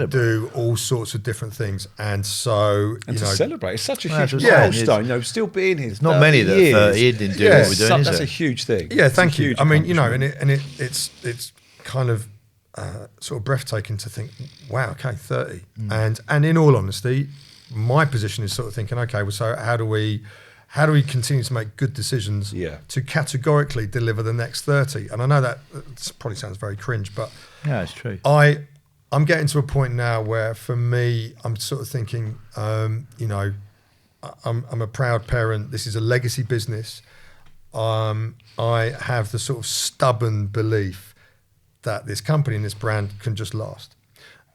do all sorts of different things, and to celebrate. It's such a huge milestone. Still being here. There's not many that 30 didn't do what we're doing. That's a huge thing. Yeah, thank you. I mean, it's kind of sort of breathtaking to think, wow, okay, 30, and in all honesty, my position is sort of thinking, okay, well, so how do we continue to make good decisions to categorically deliver the next 30? And I know that probably sounds very cringe, but yeah, it's true. I'm getting to a point now where, for me, I'm sort of thinking, I'm a proud parent. This is a legacy business. I have the sort of stubborn belief that this company and this brand can just last,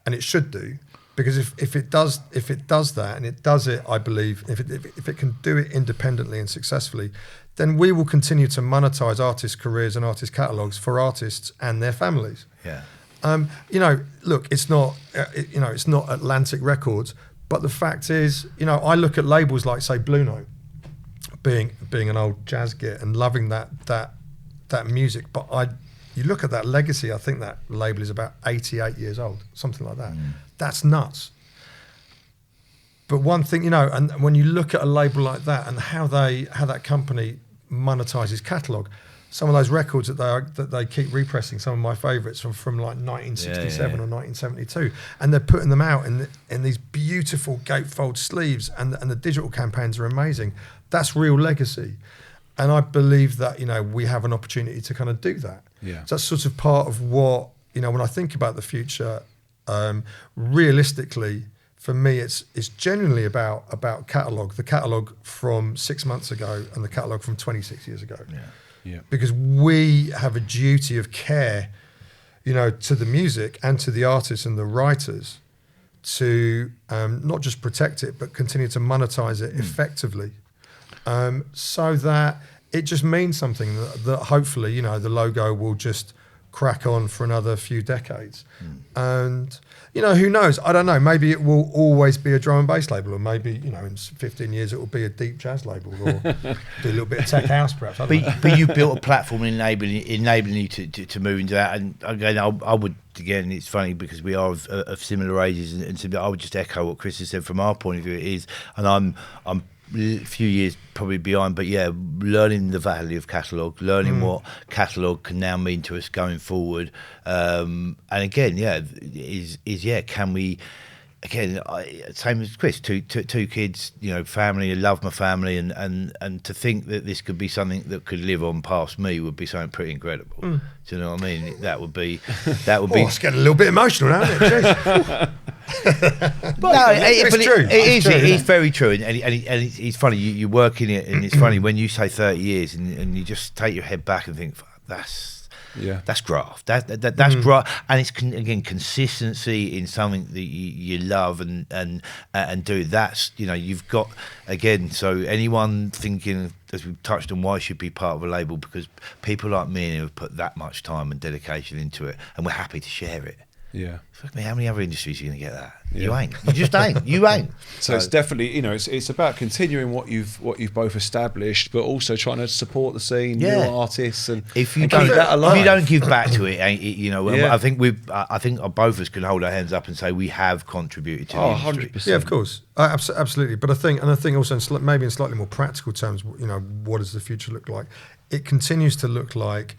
and it should do. Because if it does that, and it does it, I believe, if it can do it independently and successfully, then we will continue to monetize artists' careers and artists' catalogs for artists and their families. Yeah. Look, it's not Atlantic Records, but the fact is, I look at labels like, say, Blue Note, being an old jazz git and loving that music, but you look at that legacy, I think that label is about 88 years old, something like that. That's nuts. But one thing, and when you look at a label like that and how that company monetizes catalog, some of those records that they keep repressing, some of my favourites from 1967 or 1972, and they're putting them out in these beautiful gatefold sleeves, and the digital campaigns are amazing. That's real legacy. And I believe that, we have an opportunity to kind of do that. Yeah. So that's sort of part of what, when I think about the future, realistically, for me, it's genuinely about catalogue, the catalogue from 6 months ago and the catalogue from 26 years ago. Yeah. Because we have a duty of care, to the music and to the artists and the writers to not just protect it, but continue to monetize it effectively, so that it just means something that hopefully, the logo will just crack on for another few decades. And, who knows? I don't know. Maybe it will always be a drum and bass label, or maybe, in 15 years it will be a deep jazz label, or do a little bit of tech house perhaps. I don't know. But you built a platform enabling you to move into that. And again, I would, again, it's funny because we are of similar ages, and I would just echo what Chris has said from our point of view. It is, and I'm a few years probably behind, but yeah, learning the value of catalogue, learning what catalogue can now mean to us going forward, and again, can we? Again, same as Chris, two kids, family. I love my family, and to think that this could be something that could live on past me would be something pretty incredible. Do you know what I mean? That would be. It's getting a little bit emotional now, isn't it? It's true. It is very true, and it's funny. You work in it, and it's funny when you say 30 years, and you just take your head back and think, that's graft. That's graft, and it's again consistency in something that you love and do. That's you've got again. So anyone thinking, as we've touched on, why should be part of a label, because people like me have put that much time and dedication into it, and we're happy to share it. Yeah. Fuck me, how many other industries are you going to get that? Yeah. You ain't. You just ain't. You ain't. So it's definitely, it's about continuing what you've both established, but also trying to support the scene, new artists, and if you keep don't, that alive. If you don't give back to it, I think I think both of us can hold our hands up and say we have contributed to the industry. 100%. Yeah, of course, absolutely. But I think also maybe in slightly more practical terms, what does the future look like? It continues to look like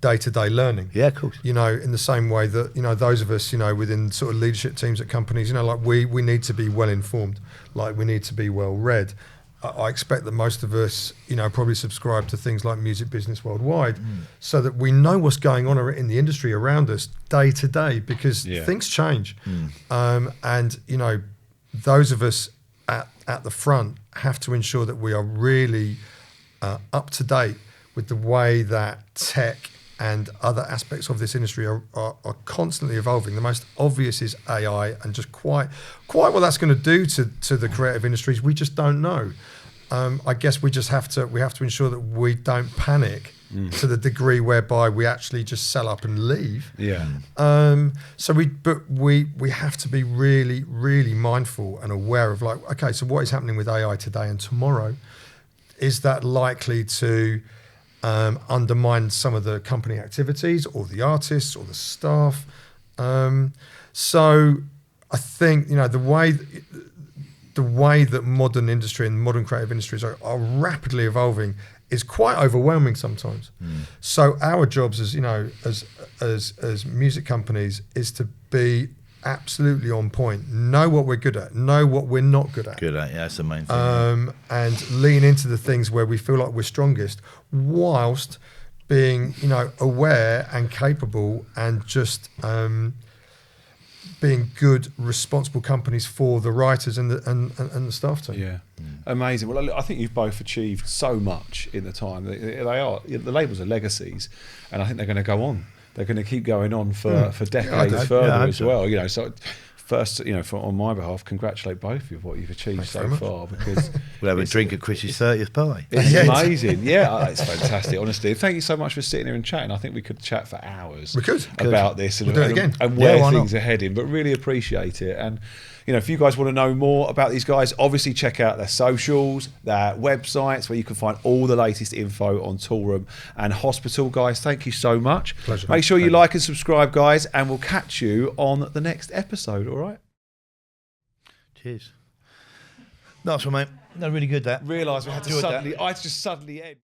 day-to-day learning. Yeah, of course. In the same way that, those of us, within sort of leadership teams at companies, like we need to be well informed, like we need to be well read. I expect that most of us, probably subscribe to things like Music Business Worldwide, so that we know what's going on in the industry around us day to day, because things change. And, those of us at the front have to ensure that we are really up to date with the way that tech and other aspects of this industry are constantly evolving. The most obvious is AI, and just quite what that's going to do to the creative industries, we just don't know. I guess we have to ensure that we don't panic to the degree whereby we actually just sell up and leave. Yeah. So we have to be really, really mindful and aware of okay, so what is happening with AI today and tomorrow? Is that likely to undermine some of the company activities, or the artists, or the staff? So I think the way that modern industry and modern creative industries are rapidly evolving is quite overwhelming sometimes. So our jobs as music companies is to be absolutely on point, know what we're good at, know what we're not good at. That's the main thing. And lean into the things where we feel like we're strongest, whilst being, aware and capable, and just being good, responsible companies for the writers and the staff team. Yeah, amazing. Well, I think you've both achieved so much in the time. The labels are legacies, and I think they're going to go on. They're going to keep going on for decades further as well. So first, on my behalf, congratulate both of you for what you've achieved so far, because we'll have a drink at Chris's 30th party. It's amazing. It's fantastic, honestly. Thank you so much for sitting here and chatting. I think we could chat for hours about this and where things are heading, but really appreciate it. And if you guys want to know more about these guys, obviously check out their socials, their websites, where you can find all the latest info on Toolroom and Hospital. Guys, thank you so much. Pleasure. Make sure you like and subscribe, guys, and we'll catch you on the next episode, all right? Cheers. Nice one, mate. No, really good, that. Realised we had to suddenly end.